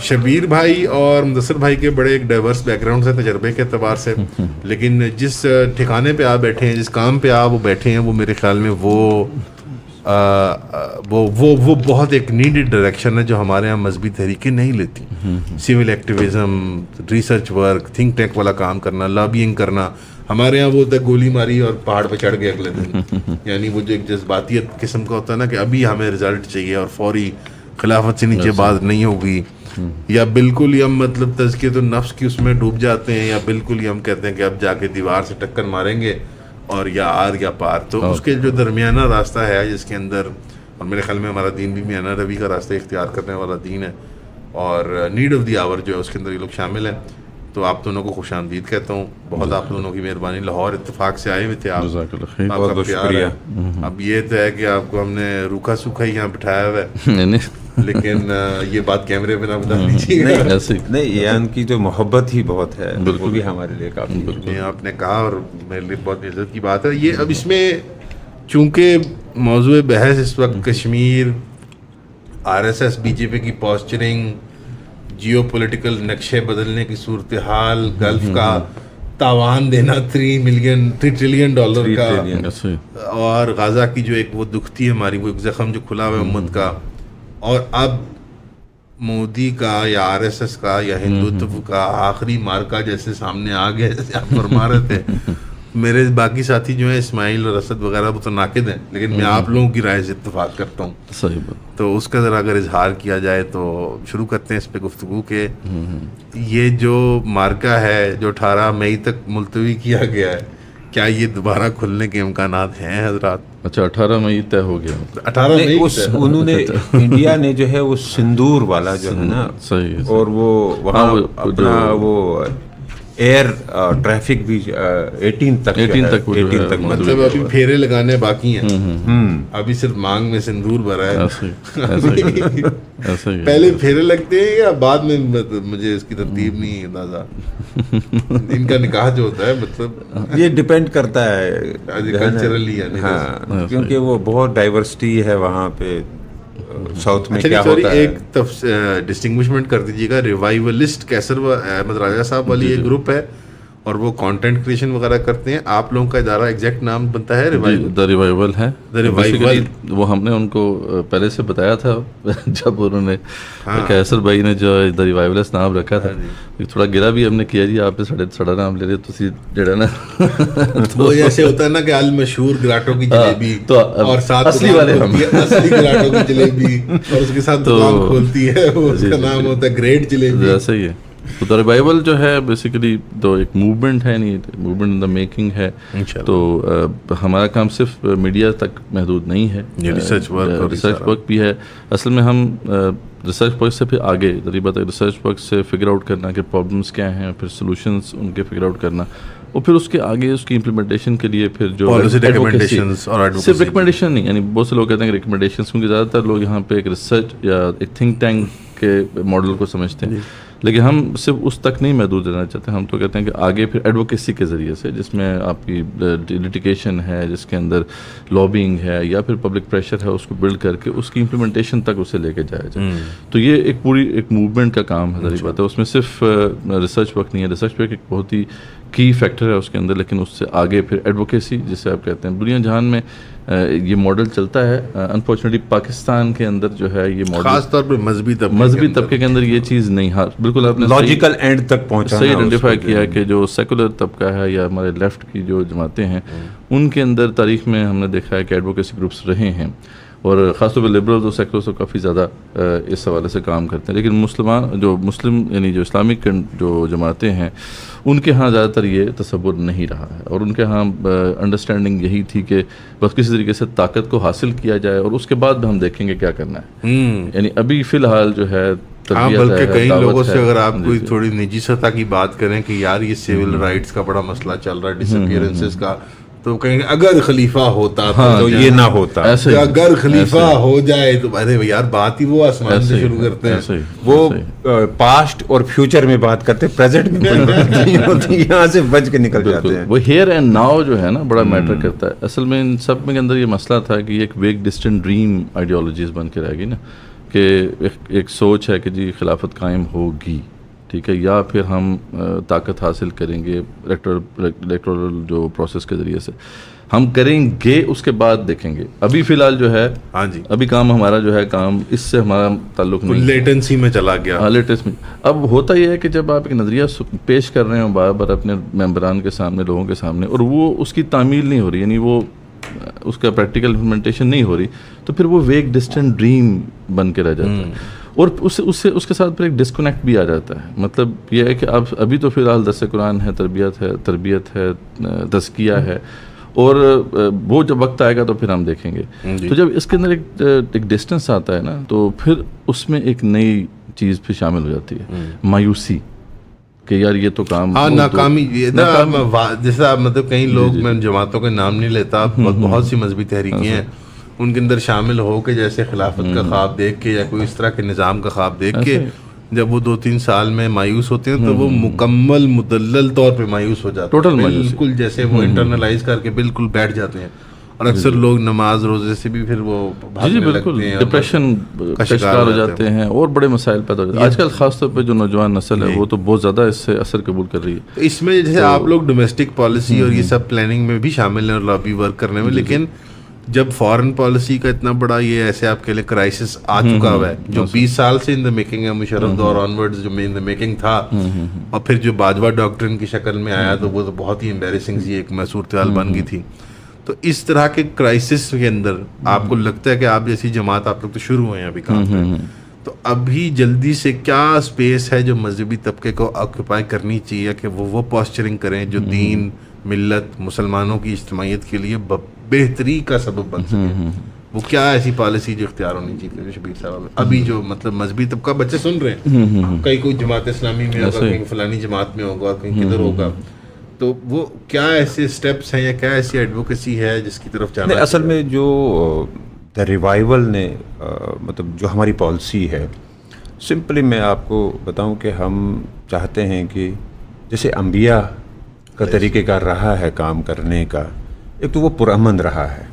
शबीर भाई और मुदस्सिर भाई के बड़े एक डाइवर्स बैकग्राउंड से, तजर्बे के अतबार से, लेकिन जिस ठिकाने पे आप बैठे हैं, जिस काम पे आप वो बैठे हैं, वो मेरे ख्याल में वो बहुत एक नीडेड डायरेक्शन है जो हमारे यहाँ मजहबी तहरीकें नहीं लेती। Civil activism, research work, think tank वाला काम करना, लॉबिंग करना, हमारे यहाँ वो होता है गोली मारी और पहाड़ पे चढ़ गए अगले दिन। यानी वो जो एक जज्बातियत किस्म का होता है ना कि अभी हमें रिजल्ट चाहिए और फौरी खिलाफत से नीचे बात नहीं होगी, या बिल्कुल ही हम मतलब तज़कियत तो नफ्स की उसमें डूब जाते हैं, या बिल्कुल ही हम कहते हैं कि अब जाके दीवार से टक्कर मारेंगे और या आर या पार। तो उसके जो दरमियाना रास्ता है जिसके अंदर, और मेरे ख्याल में हमारा दीन भी मियाना रवि का रास्ता इख्तियार करने वाला दीन है, और नीड ऑफ द आवर जो है उसके अंदर ये लोग शामिल हैं। तो आप दोनों को खुश आमदीद कहता हूँ, बहुत आप दोनों की मेहरबानी, लाहौर इत्तेफाक से आए हुए थे आप, आपका प्यार है। अब ये तो है कि आपको हमने रूखा सूखा ही यहाँ बिठाया हुआ है, लेकिन ये बात कैमरे पे ना बता दीजिए। नहीं, ये उनकी जो मोहब्बत ही बहुत है, बिल्कुल भी हमारे लिए काफ़ी, आपने कहा और मेरे लिए बहुत इज्जत की बात है ये। अब इसमें चूंकि मौजूद बहस इस वक्त कश्मीर, RSS बीजेपी की पॉस्चरिंग, जियो पॉलिटिकल नक्शे बदलने की सूरत हाल, गल्फ का तावान देना $3 ट्रिलियन का, और गाजा की जो एक वो दुखती है हमारी वो एक जख्म जो खुला हुआ है उम्मत का, और अब मोदी का या RSS का या हिंदुत्व का आखिरी मार्का जैसे सामने आ गया, जैसे आप फरमा रहे थे। मेरे बाकी साथी जो है इस्माइल और असद वगैरह वो तो नाकिद हैं, लेकिन मैं आप लोगों की राय से इत्तेफाक करता हूँ। सही बात। तो उसका ज़रा अगर इजहार किया जाए तो शुरू करते हैं इस पे गुफ्तगू के। ये जो मार्का है जो 18 मई तक मुलतवी किया गया है, क्या ये दोबारा खुलने के इम्कानात हैं हजरात? अच्छा, 18 मई तय हो गया। 18 मई उन्होंने इंडिया ने जो है वो सिंदूर वाला जो है ना, सही, और वो वहाँ अपना वो एयर ट्रैफिक भी 18 तक मतलब अभी फेरे लगाने बाकी हैं। अभी सिर्फ मांग में सिंदूर भरा है। पहले फेरे लगते हैं या बाद में? मुझे इसकी तरतीब नहीं अंदाजा। इनका निकाह जो होता है मतलब ये डिपेंड करता है कल्चरली, हाँ, क्योंकि वो बहुत डाइवर्सिटी है वहाँ पे साउथ में। क्या होता है, एक डिस्टिंग्विशमेंट कर दीजिएगा। रिवाइवलिस्ट कैसर अहमद राजा साहब वाली एक ग्रुप है और वो कंटेंट क्रिएशन वगैरह करते हैं। आप लोगों का इदारा एग्जैक्ट नाम बनता है द रिवाइवल है। द रिवाइवल वो हमने उनको पहले से बताया था जब उन्होंने कैसर भाई ने जो द रिवाइवलिस्ट नाम रखा था, थोड़ा गिरा भी हमने किया जी आपने साढ़ा नाम ले रहे तुसी जड़ा ना। तो जैसे होता है ना कि अल मशहूर गिराटों की जलेबी तो और साथ असली वाले हम असली गिराटों की जलेबी और उसके साथ दुकान खोलती है, वो उसका नाम होता है ग्रेट जलेबी। ऐसा ही है। तो द रिवाइवल जो है बेसिकली तो एक मूवमेंट है, नहीं मूवमेंट इन द मेकिंग है। तो हमारा काम सिर्फ मीडिया तक महदूद नहीं है, रिसर्च वर्क भी है। असल में हम रिसर्च वर्क से फिर आगे रिसर्च वर्क से फिगर आउट करना कि प्रॉब्लम्स क्या हैं, फिर सोल्यूशंस उनके फिगर आउट करना, और फिर उसके आगे उसकी इम्प्लीमेंटेशन के लिए फिर जो रिकमेंडेशंस और सिर्फ रिकमेंडेशन नहीं, यानी बहुत से लोग कहते हैं कि रिकमेंडेशंस, क्योंकि ज़्यादातर लोग यहाँ पे एक रिसर्च या एक थिंक टैंक के मॉडल को समझते हैं, लेकिन हम सिर्फ उस तक नहीं महदूद रहना चाहते। हम तो कहते हैं कि आगे फिर एडवोकेसी के ज़रिए से, जिसमें आपकी लिटिगेशन है, जिसके अंदर लॉबिंग है या फिर पब्लिक प्रेशर है, उसको बिल्ड करके उसकी इम्प्लीमेंटेशन तक उसे लेके जाया जाए। तो ये एक पूरी एक मूवमेंट का काम है, सारी बात है। उसमें सिर्फ रिसर्च वर्क नहीं है, रिसर्च वर्क एक बहुत ही की फैक्टर है उसके अंदर, लेकिन उससे आगे फिर एडवोकेसी जिसे आप कहते हैं। दुनिया जहान में ये मॉडल चलता है। अनफॉर्चुनेटली पाकिस्तान के अंदर जो है ये मॉडल खास तौर पर मजहबी तबके के अंदर ये चीज़ नहीं। हाँ बिल्कुल, आपने लॉजिकल एंड तक पहुंचा सही आइडेंटिफाई किया कि जो सेकुलर तबका है या हमारे लेफ्ट की जो जमातें हैं उनके अंदर तारीख में हमने देखा है कि एडवोकेसी ग्रुप्स रहे हैं, और ख़ासतौर पर लिबरल्स और सेकुलर्स तो काफ़ी ज़्यादा इस हवाले से काम करते हैं। लेकिन मुस्लिम यानी जो इस्लामिक जो जमातें हैं उनके यहाँ ज़्यादातर ये तसव्वुर नहीं रहा है, और उनके यहाँ अंडरस्टैंडिंग यही थी कि बस किसी तरीके से ताकत को हासिल किया जाए और उसके बाद हम देखेंगे क्या करना है। यानी अभी फ़िलहाल जो है बल्कि कई लोगों से अगर आप कोई थोड़ी निजी सतह की बात करें कि यार ये सिविल राइट्स का बड़ा मसला चल रहा है, डिसअपीयरेंसेस का, तो कहेंगे अगर खलीफा होता तो ये ना होता, अगर खलीफा हो जाए तो अरे यार बात ही वो आसमान से शुरू करते हैं। वो पास्ट और फ्यूचर में बात करते हैं, प्रेजेंट में कोई बात नहीं होती, यहाँ से बच के निकल जाते हैं। वो हियर एंड नाउ जो है ना बड़ा मैटर करता है। असल में इन सब में के अंदर ये मसला था कि एक वेग डिस्टेंट ड्रीम आइडियोलॉजीज बन के रह गई ना। कि एक सोच है कि जी खिलाफत कायम होगी, ठीक है, या फिर हम ताकत हासिल करेंगे इलेक्टोरल जो प्रोसेस के ज़रिए से हम करेंगे, उसके बाद देखेंगे। अभी फ़िलहाल जो है, हाँ जी, अभी काम हमारा जो है, काम इससे हमारा ताल्लुक नहीं, लेटेंसी में चला गया। हाँ, लेटेंस में। अब होता यह है कि जब आप एक नज़रिया पेश कर रहे हो बार बार अपने मेंबरान के सामने, लोगों के सामने, और वो उसकी तामील नहीं हो रही, यानी वो उसका प्रैक्टिकल इम्प्लीमेंटेशन नहीं हो रही, तो फिर वो वेग डिस्टेंट ड्रीम बन के रह जाता है। और उसके साथ फिर एक डिस्कनेक्ट भी आ जाता है। मतलब यह है कि अब अभी तो फ़िलहाल दर्स कुरान है, तरबियत है, तज़किया है, और वो जब वक्त आएगा तो फिर हम देखेंगे। तो जब इसके अंदर एक डिस्टेंस आता है ना, तो फिर उसमें एक नई चीज़ फिर शामिल हो जाती है, मायूसी, कि यार ये तो काम, हाँ, नाकामी। जैसे आप मतलब कई लोग, मैं जमातों के नाम नहीं लेता, बहुत सी मजहबी तहरीकें हैं, उनके अंदर शामिल हो के जैसे खिलाफत का ख्वाब देख के या कोई इस तरह के निज़ाम का ख्वाब देख के जब वो 2-3 साल में मायूस होते हैं, तो वो मुकम्मल मुदल्लल तौर पे मायूस हो जाते हैं, टोटल बिल्कुल जैसे वो इंटरनलाइज करके बिल्कुल बैठ जाते हैं। और अक्सर लोग नमाज रोजे से भी फिर वो भागने लगते हैं, डिप्रेशन का शिकार हो जाते हैं, और बड़े मसाइल पैदा हो जाते हैं। आजकल खासतौर पे जो नौजवान नस्ल है वो तो बहुत ज़्यादा इससे असर कबूल कर रही है। तो इसमें जैसे आप लोग डोमेस्टिक पॉलिसी और ये सब प्लानिंग में भी शामिल हैं और लॉबी वर्क करने में, लेकिन जब फॉरेन पॉलिसी का इतना बड़ा ये ऐसे आपके लिए क्राइसिस आ चुका हुआ है, जो 20 साल से इन द मेकिंग है, मुशर्रफ दौर ऑनवर्ड्स जो इन द मेकिंग था, और फिर जो बाजवा डॉक्ट्रिन की शक्ल में आया, तो वो तो बहुत ही एम्बैरेसिंग सी एक सूरत हाल बन गई थी। तो इस तरह के क्राइसिस के अंदर आपको लगता है कि आप जैसी जमात, आप लोग तो शुरू हुए हैं अभी काम पे, तो अभी जल्दी से क्या स्पेस है जो मजहबी तबके को ऑक्यूपाई करनी चाहिए कि वो पॉस्चरिंग करें जो दीन, मिल्लत, मुसलमानों की इज्तिमाइयत के लिए बेहतरी का सबब बन सके? वो क्या ऐसी पॉलिसी जो इख्तियार होनी चाहिए शबीर साहब? अभी जो मतलब मजहबी तबका, बच्चे सुन रहे हैं, कहीं कोई जमात इस्लामी में होगा, कहीं फलानी जमात में होगा, कहीं किधर होगा, तो वो क्या ऐसे स्टेप्स हैं या क्या ऐसी एडवोकेसी है जिसकी तरफ जाना है? असल में जो द रिवाइवल ने मतलब जो हमारी पॉलिसी है, सिंपली मैं आपको बताऊं कि हम चाहते हैं कि जैसे अंबिया का तरीक़ेकार रहा है काम करने का, एक तो वो पुरअमन रहा है,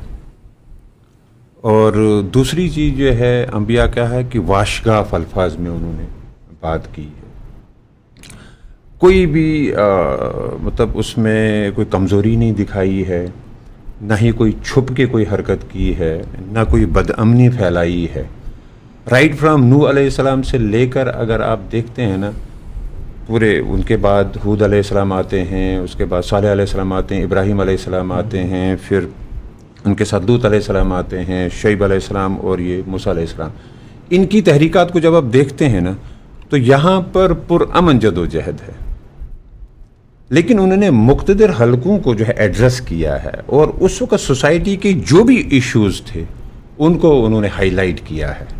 और दूसरी चीज़ जो है अंबिया क्या है कि वाशगाफ अल्फाज में उन्होंने बात की है। कोई भी मतलब उसमें कोई कमज़ोरी नहीं दिखाई है, ना ही कोई छुप के कोई हरकत की है, ना कोई बदअमनी फैलाई है। राइट फ्रॉम नूह अलैहिस्सलाम से लेकर अगर आप देखते हैं ना, पूरे उनके बाद हूद अलैहिस्सलाम आते हैं, उसके बाद सालेह अलैहिस्सलाम आते हैं, इब्राहीम अलैहिस्सलाम आते हैं, फिर उनके साथ लूत अलैहिस्सलाम आते हैं, शुएब अलैहिस्सलाम और ये मूसा अलैहिस्सलाम। इनकी तहरीकात को जब आप देखते हैं ना, तो यहाँ पर पुरअमन जदोजहद है, लेकिन उन्होंने मुख्तदिर हलकों को जो है एड्रेस किया है, और उस वक्त सोसाइटी के जो भी इश्यूज़ थे उनको उन्होंने हाईलाइट किया है।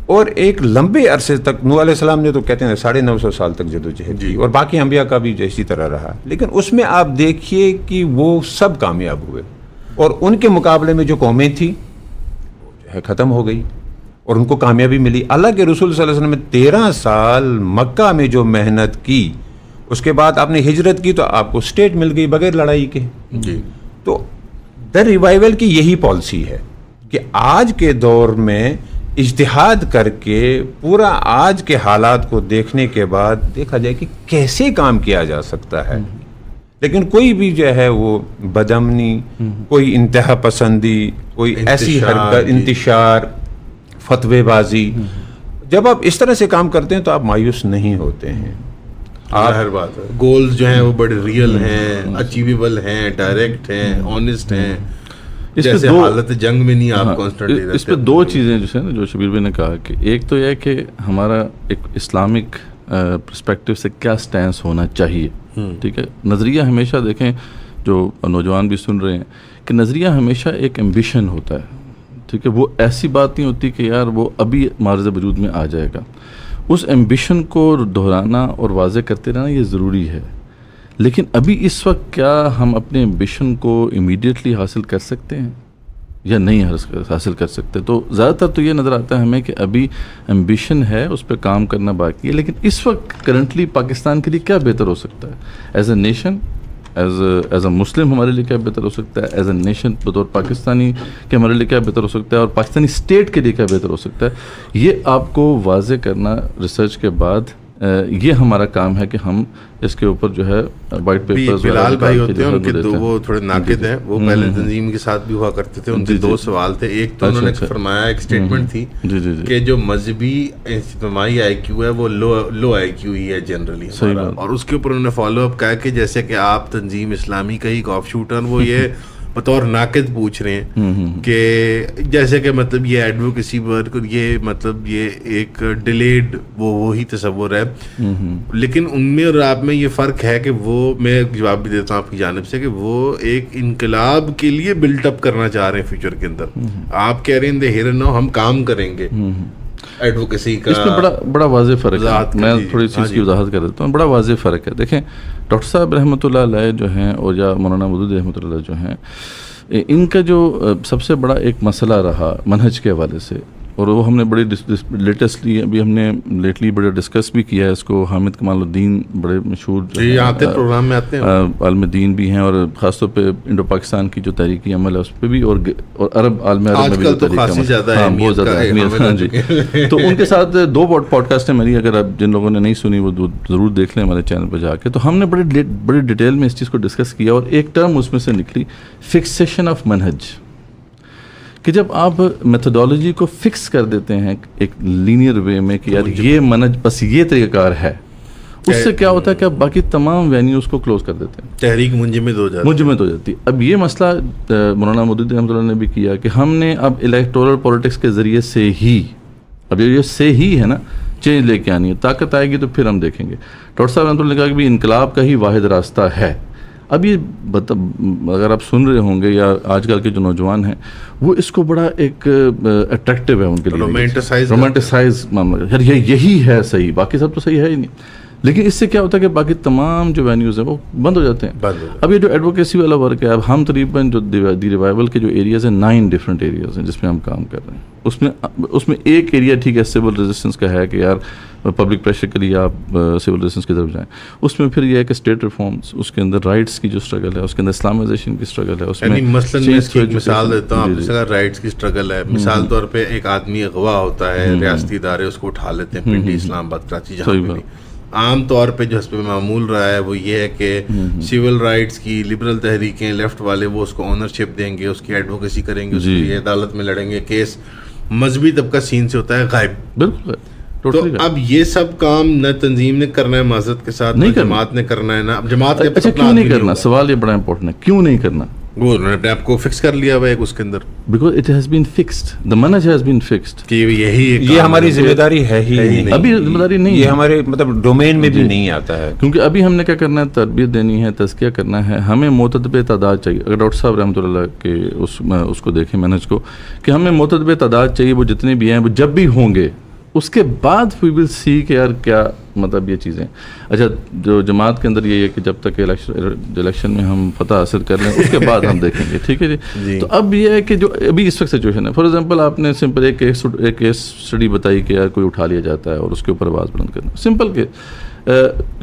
और एक लंबे अरसे तक नूह अलैहिस्सलाम ने तो कहते हैं 950 साल तक जदोजहद की, और बाकी अंबिया का भी इसी तरह रहा, लेकिन उसमें आप देखिए कि वो सब कामयाब हुए, और उनके मुकाबले में जो कौमें थी जो है ख़त्म हो गई और उनको कामयाबी मिली। अल्लाह के रसूल सल्लल्लाहु अलैहि वसल्लम ने 13 साल मक्का में जो मेहनत की, उसके बाद आपने हिजरत की तो आपको स्टेट मिल गई बगैर लड़ाई के। जी। तो द रिवाइवल की यही पॉलिसी है कि आज के दौर में इज्तिहाद करके पूरा आज के हालात को देखने के बाद देखा जाए कि कैसे काम किया जा सकता है, लेकिन कोई भी जो है वो बदअमनी, कोई इंतहा पसंदी, कोई ऐसी हरकत, इंतिशार, फतवेबाजी, जब आप इस तरह से काम करते हैं तो आप मायूस नहीं होते हैं। हर बात है, गोल्स जो हैं वो बड़े रियल हैं, अचीवेबल हैं, डायरेक्ट हैं, ऑनेस्ट हैं, जैसे हालत जंग में नहीं आप कॉन्स्टेंटली रहते। इस पे दो चीज़ें जो है ना, जो शबीर भाई ने कहा कि एक तो यह कि हमारा एक इस्लामिक पर्सपेक्टिव से क्या स्टैंस होना चाहिए, ठीक है। नज़रिया हमेशा देखें, जो नौजवान भी सुन रहे हैं, कि नज़रिया हमेशा एक एम्बिशन होता है, ठीक है। वो ऐसी बात नहीं होती कि यार वो अभी मार्ज़ वजूद में आ जाएगा। उस एम्बिशन को दोहराना और वाज़े करते रहना ये ज़रूरी है, लेकिन अभी इस वक्त क्या हम अपने एम्बिशन को इमीडिएटली हासिल कर सकते हैं या नहीं हासिल कर सकते? तो ज़्यादातर तो ये नज़र आता है हमें कि अभी एम्बिशन है, उस पर काम करना बाकी है, लेकिन इस वक्त करंटली पाकिस्तान के लिए क्या बेहतर हो सकता है as a nation, as a Muslim हमारे लिए क्या बेहतर हो सकता है, एज अ नेशन बतौर पाकिस्तानी के हमारे लिए क्या बेहतर हो सकता है, और पाकिस्तानी स्टेट के लिए क्या बेहतर हो सकता है, ये आपको वाजे करना रिसर्च के बाद ये हमारा काम है कि हम इसके ऊपर जो है वाइट पेपर्स। बिलाल भाई होते हैं उनके दो, वो थोड़े नाकिद हैं, वो पहले तंजीम के साथ भी हुआ करते थे, उनके दो सवाल थे। एक तो उन्होंने फरमाया, एक स्टेटमेंट थी कि जो मजहबी इज्तिमाई IQ है वो लो IQ ही है जनरली, और उसके ऊपर उन्होंने फॉलो अप कहा कि जैसे कि आप तंजीम इस्लामी का ही ऑफ शूटर, वो ये बतौर नाकिद पूछ रहे हैं कि जैसे कि मतलब ये एडवोकेसी वर्क, ये मतलब ये एक डिलेड वो ही तस्वुर है, लेकिन उनमें और आप में ये फ़र्क है कि वो, मैं जवाब भी देता हूँ आपकी जानिब से, कि वो एक इनकलाब के लिए बिल्टअप करना चाह रहे हैं फ्यूचर के अंदर। आप कह रहे हैं हियर नाउ हम काम करेंगे एडवोकेसी का। इसमें बड़ा वाज़ेह फ़र्क है, मैं थोड़ी सी इसकी वजाहत कर देता हूँ। बड़ा वाज़ेह फ़र्क है। देखें, डॉक्टर साहब रहमतुल्लाह अलैह जो हैं और या मौलाना मौदूद रहमतुल्लाह अलैह जो हैं, इनका जो सबसे बड़ा एक मसला रहा मनहज के हवाले से, और वो हमने बड़ी लेटली बड़े डिस्कस भी किया है इसको। हामिद कमालुद्दीन बड़े मशहूर प्रोग्राम में आते हैं, आलम दीन भी हैं, और ख़ासतौर पे इंडो पाकिस्तान की जो तहरीकी अमल है उस पर भी, और अरब आलम में भी तो काफ़ी ज़्यादा अहमियत। हाँ जी, तो उनके साथ 2 पॉडकास्ट है मेरी, अगर आप जिन लोगों ने नहीं सुनी वो ज़रूर देख लें हमारे चैनल पर जाके। तो हमने बड़ी डिटेल में इस चीज़ को डिस्कस किया, और एक टर्म उसमें से निकली फिक्सेशन ऑफ मनहज, कि जब आप मेथोडोलॉजी को फिक्स कर देते हैं एक लीनियर वे में कि यार ये मनहज बस ये तरीक़ाकार है, उससे क्या होता है कि आप बाकी तमाम वेन्यूज़ को क्लोज कर देते हैं, तहरीक मुंजमद हो जाती है। अब ये मसला मौलाना मौदूद रहमतुल्लाह ने भी किया कि हमने अब इलेक्टोरल पॉलिटिक्स के ज़रिए से ही, अब ये से ही है ना, चेंज लेके आनी है, ताकत आएगी तो फिर हम देखेंगे। डॉक्टर साहब रहमतुल्लाह ने कहा कि भी इनकलाब का ही वाहिद रास्ता है। अब ये अगर आप सुन रहे होंगे या आजकल के जो नौजवान हैं वो इसको बड़ा एक अट्रैक्टिव है उनके लिए, रोमांटिसाइज मामला, यार यही है सही, बाकी सब तो सही है ही नहीं। लेकिन इससे क्या होता है कि बाकी तमाम जो वेन्यूज़ हैं वो बंद हो जाते हैं। अब ये जो एडवोकेसी वाला वर्क है, अब हम तकरीबन जो दी रिवाइवल के जो एरियाज़ हैं 9 डिफरेंट एरियाज़ हैं जिसमें हम काम कर रहे हैं। उसमें एक एरिया ठीक है सिविल रेजिस्टेंस का है कि यार पब्लिक प्रेशर के लिए आप सिविल रेजिस्टेंस की तरफ जाएं। उसमें फिर यह है कि स्टेट रिफॉर्म्स, उसके अंदर राइट्स की जो स्ट्रगल है, उसके अंदर इस्लामाइजेशन की स्ट्रगल है, उसमें मसलन मैं इसकी एक मिसाल देता हूँ, आपसे राइट्स की स्ट्रगल है, मिसाल तौर पे एक आदमी अगवा होता है, रियासती इदारे उसको उठा लेते हैं, पिंडी इस्लामाबाद कराची, जहाँ पे आम तौर पे जो इस पे मामूल रहा है वो ये है कि सिविल राइट्स की लिबरल तहरीकें, लेफ्ट वाले वो उसको ओनरशिप देंगे, उसकी एडवोकेसी करेंगे, उसके लिए अदालत में लड़ेंगे केस। मजहबी तबका सीन से होता है गायब, बिल्कुल। तो अब ये सब काम न तंजीम ने करना है माजरत के साथ, न जमात ने करना है, ना जमात ने। अच्छा, क्यों नहीं करना? सवाल ये बड़ा इंपॉर्टेंट है, क्यों नहीं करना? वो उन्होंने अपने आप को फिक्स कर लिया हुआ है उसके अंदर, because it has been fixed, the मनहज हैज बीन फिक्स्ड कि यही ये हमारी जिम्मेदारी है ही नहीं, अभी जिम्मेदारी नहीं, ये हमारे मतलब डोमेन में भी नहीं आता है। क्योंकि अभी हमने क्या करना है, तरबियत देनी है, तज़किया करना है, हमें मोतदबे तादाद चाहिए। अगर डॉक्टर साहब रहमतुल्लाह के उसको देखें मनहज को, कि हमें मोतदबे तादाद चाहिए, वो जितने भी हैं वो जब भी होंगे उसके बाद वी विल सी कि यार क्या मतलब ये चीज़ें। अच्छा, जो जमात के अंदर ये है कि जब तक इलेक्शन में हम फतह हासिल कर लें उसके बाद हम देखेंगे, ठीक है जी। तो अब ये है कि जो अभी इस वक्त सिचुएशन है, फॉर एग्जांपल आपने सिंपल एक केस स्टडी बताई कि यार कोई उठा लिया जाता है और उसके ऊपर आवाज़ बुलंद करना, सिंपल के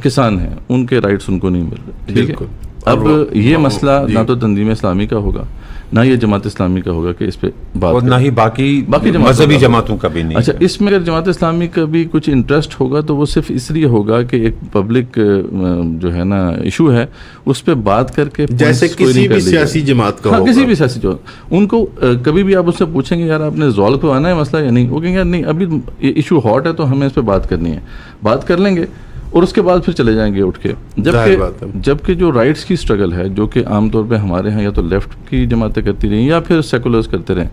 किसान हैं, उनके राइट्स उनको नहीं मिल रहे, ठीक है। अब ये मसला ना तो तंजीम इस्लामी का होगा, ना ये जमात इस्लामी का होगा कि इस पे बात, और ना ही बाकी मजहबी जमातों का भी नहीं। अच्छा, इसमें अगर जमात इस्लामी का भी कुछ इंटरेस्ट होगा तो वो सिर्फ इसलिए होगा कि एक पब्लिक जो है ना इशू है उस पर बात करके, जैसे किसी भी सियासी जमात का, किसी भी सियासी जमात, उनको कभी भी आप उससे पूछेंगे यार आपने रिजॉल्व करवाना है मसला या नहीं, वो कहेंगे यार नहीं अभी ये इशू हॉट है तो हमें इस पर बात करनी है, बात कर लेंगे और उसके बाद फिर चले जाएंगे उठ के। जबकि जो राइट्स की स्ट्रगल है जो कि आमतौर पे हमारे यहाँ या तो लेफ्ट की जमातें करती रहीं या फिर सेकुलर्स करते रहें,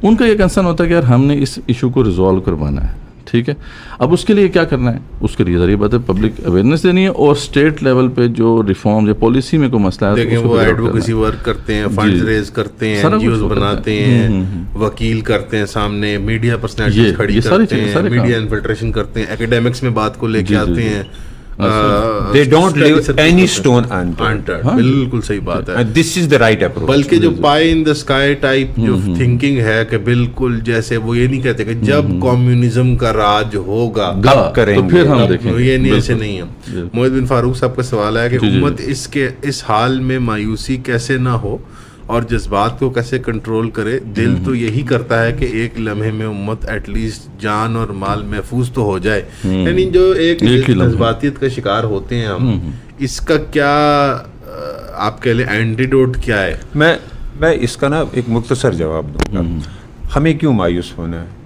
उनका ये कंसर्न होता है कि यार हमने इस इशू को रिजॉल्व करवाना है, ठीक है। अब उसके लिए क्या करना है, उसके लिए ज़रिए बात है पब्लिक अवेयरनेस देनी है, और स्टेट लेवल पे जो रिफॉर्म या पॉलिसी में कोई मसला है देखिए वो एडवोकेसी वर्क करते हैं, फंड्स रेज करते हैं, एनजीओज बनाते हैं, वकील करते हैं, सामने मीडिया पर्सनैलिटीज खड़ी करते हैं, मीडिया इन्फिल्ट्रेशन करते हैं, एकेडमिक्स में बात को लेके आते हैं, they don't leave any stone unturned. बिल्कुल सही बात है, this is the right approach. बल्कि जो पाई इन द स्काई टाइप जो थिंकिंग है कि बिल्कुल जैसे वो ये नहीं कहते कि जब कम्युनिज्म का राज होगा अब करेंगे, तो फिर हम देखेंगे, ये नहीं, ऐसे नहीं है। मोहित बिन फारूक साहब का सवाल है कि उम्मत इस हाल में मायूसी कैसे ना हो और जज्बात को कैसे कंट्रोल करे। दिल तो यही करता है कि एक लम्हे में उम्मत एटलीस्ट जान और माल महफूज तो हो जाए। यानी जो एक जज्बातियत का शिकार होते हैं हम, इसका क्या आपके लिए एंटीडोट क्या है? मैं इसका ना एक मुख्तसर जवाब दूंगा। हमें क्यों मायूस होना है?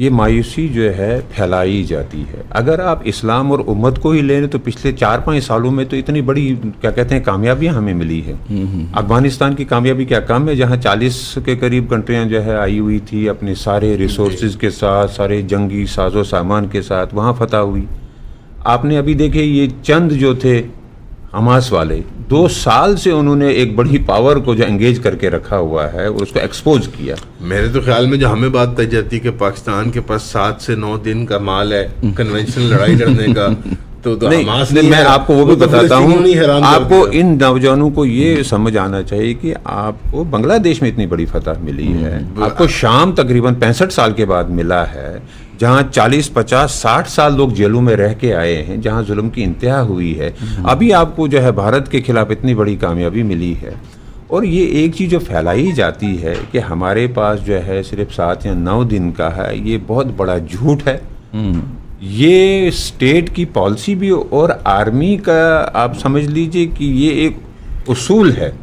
ये मायूसी जो है फैलाई जाती है। अगर आप इस्लाम और उम्मत को ही लें तो पिछले 4-5 सालों में तो इतनी बड़ी क्या कहते हैं कामयाबियां हमें मिली है। अफगानिस्तान की कामयाबी क्या कम है, जहां 40 के करीब कंट्रियां जो है आई हुई थी अपने सारे रिसोर्सेज के साथ, सारे जंगी साजो सामान के साथ, वहां फतह हुई। आपने अभी देखे ये चंद जो थे हमास वाले, 2 साल से उन्होंने एक बड़ी पावर को जो एंगेज करके रखा हुआ है और उसको एक्सपोज किया। मेरे तो ख्याल में जो हमें बात तय जाती है कि पाकिस्तान के पास 7 से 9 दिन का माल है कन्वेंशनल लड़ाई लड़ने का, तो नहीं, मैं आपको वो भी बताता हूँ। आपको इन नौजवानों को ये समझ आना चाहिए कि आपको बांग्लादेश में इतनी बड़ी फतह मिली है, आपको शाम तकरीबन 65 साल के बाद मिला है, जहाँ 40, 50, 60 साल लोग जेलों में रह के आए हैं, जहाँ जुल्म की इंतहा हुई है। अभी आपको जो है भारत के खिलाफ इतनी बड़ी कामयाबी मिली है। और ये एक चीज़ जो फैलाई जाती है कि हमारे पास जो है सिर्फ 7 या 9 दिन का है, ये बहुत बड़ा झूठ है। ये स्टेट की पॉलिसी भी और आर्मी का आप समझ लीजिए कि ये एक उसूल है।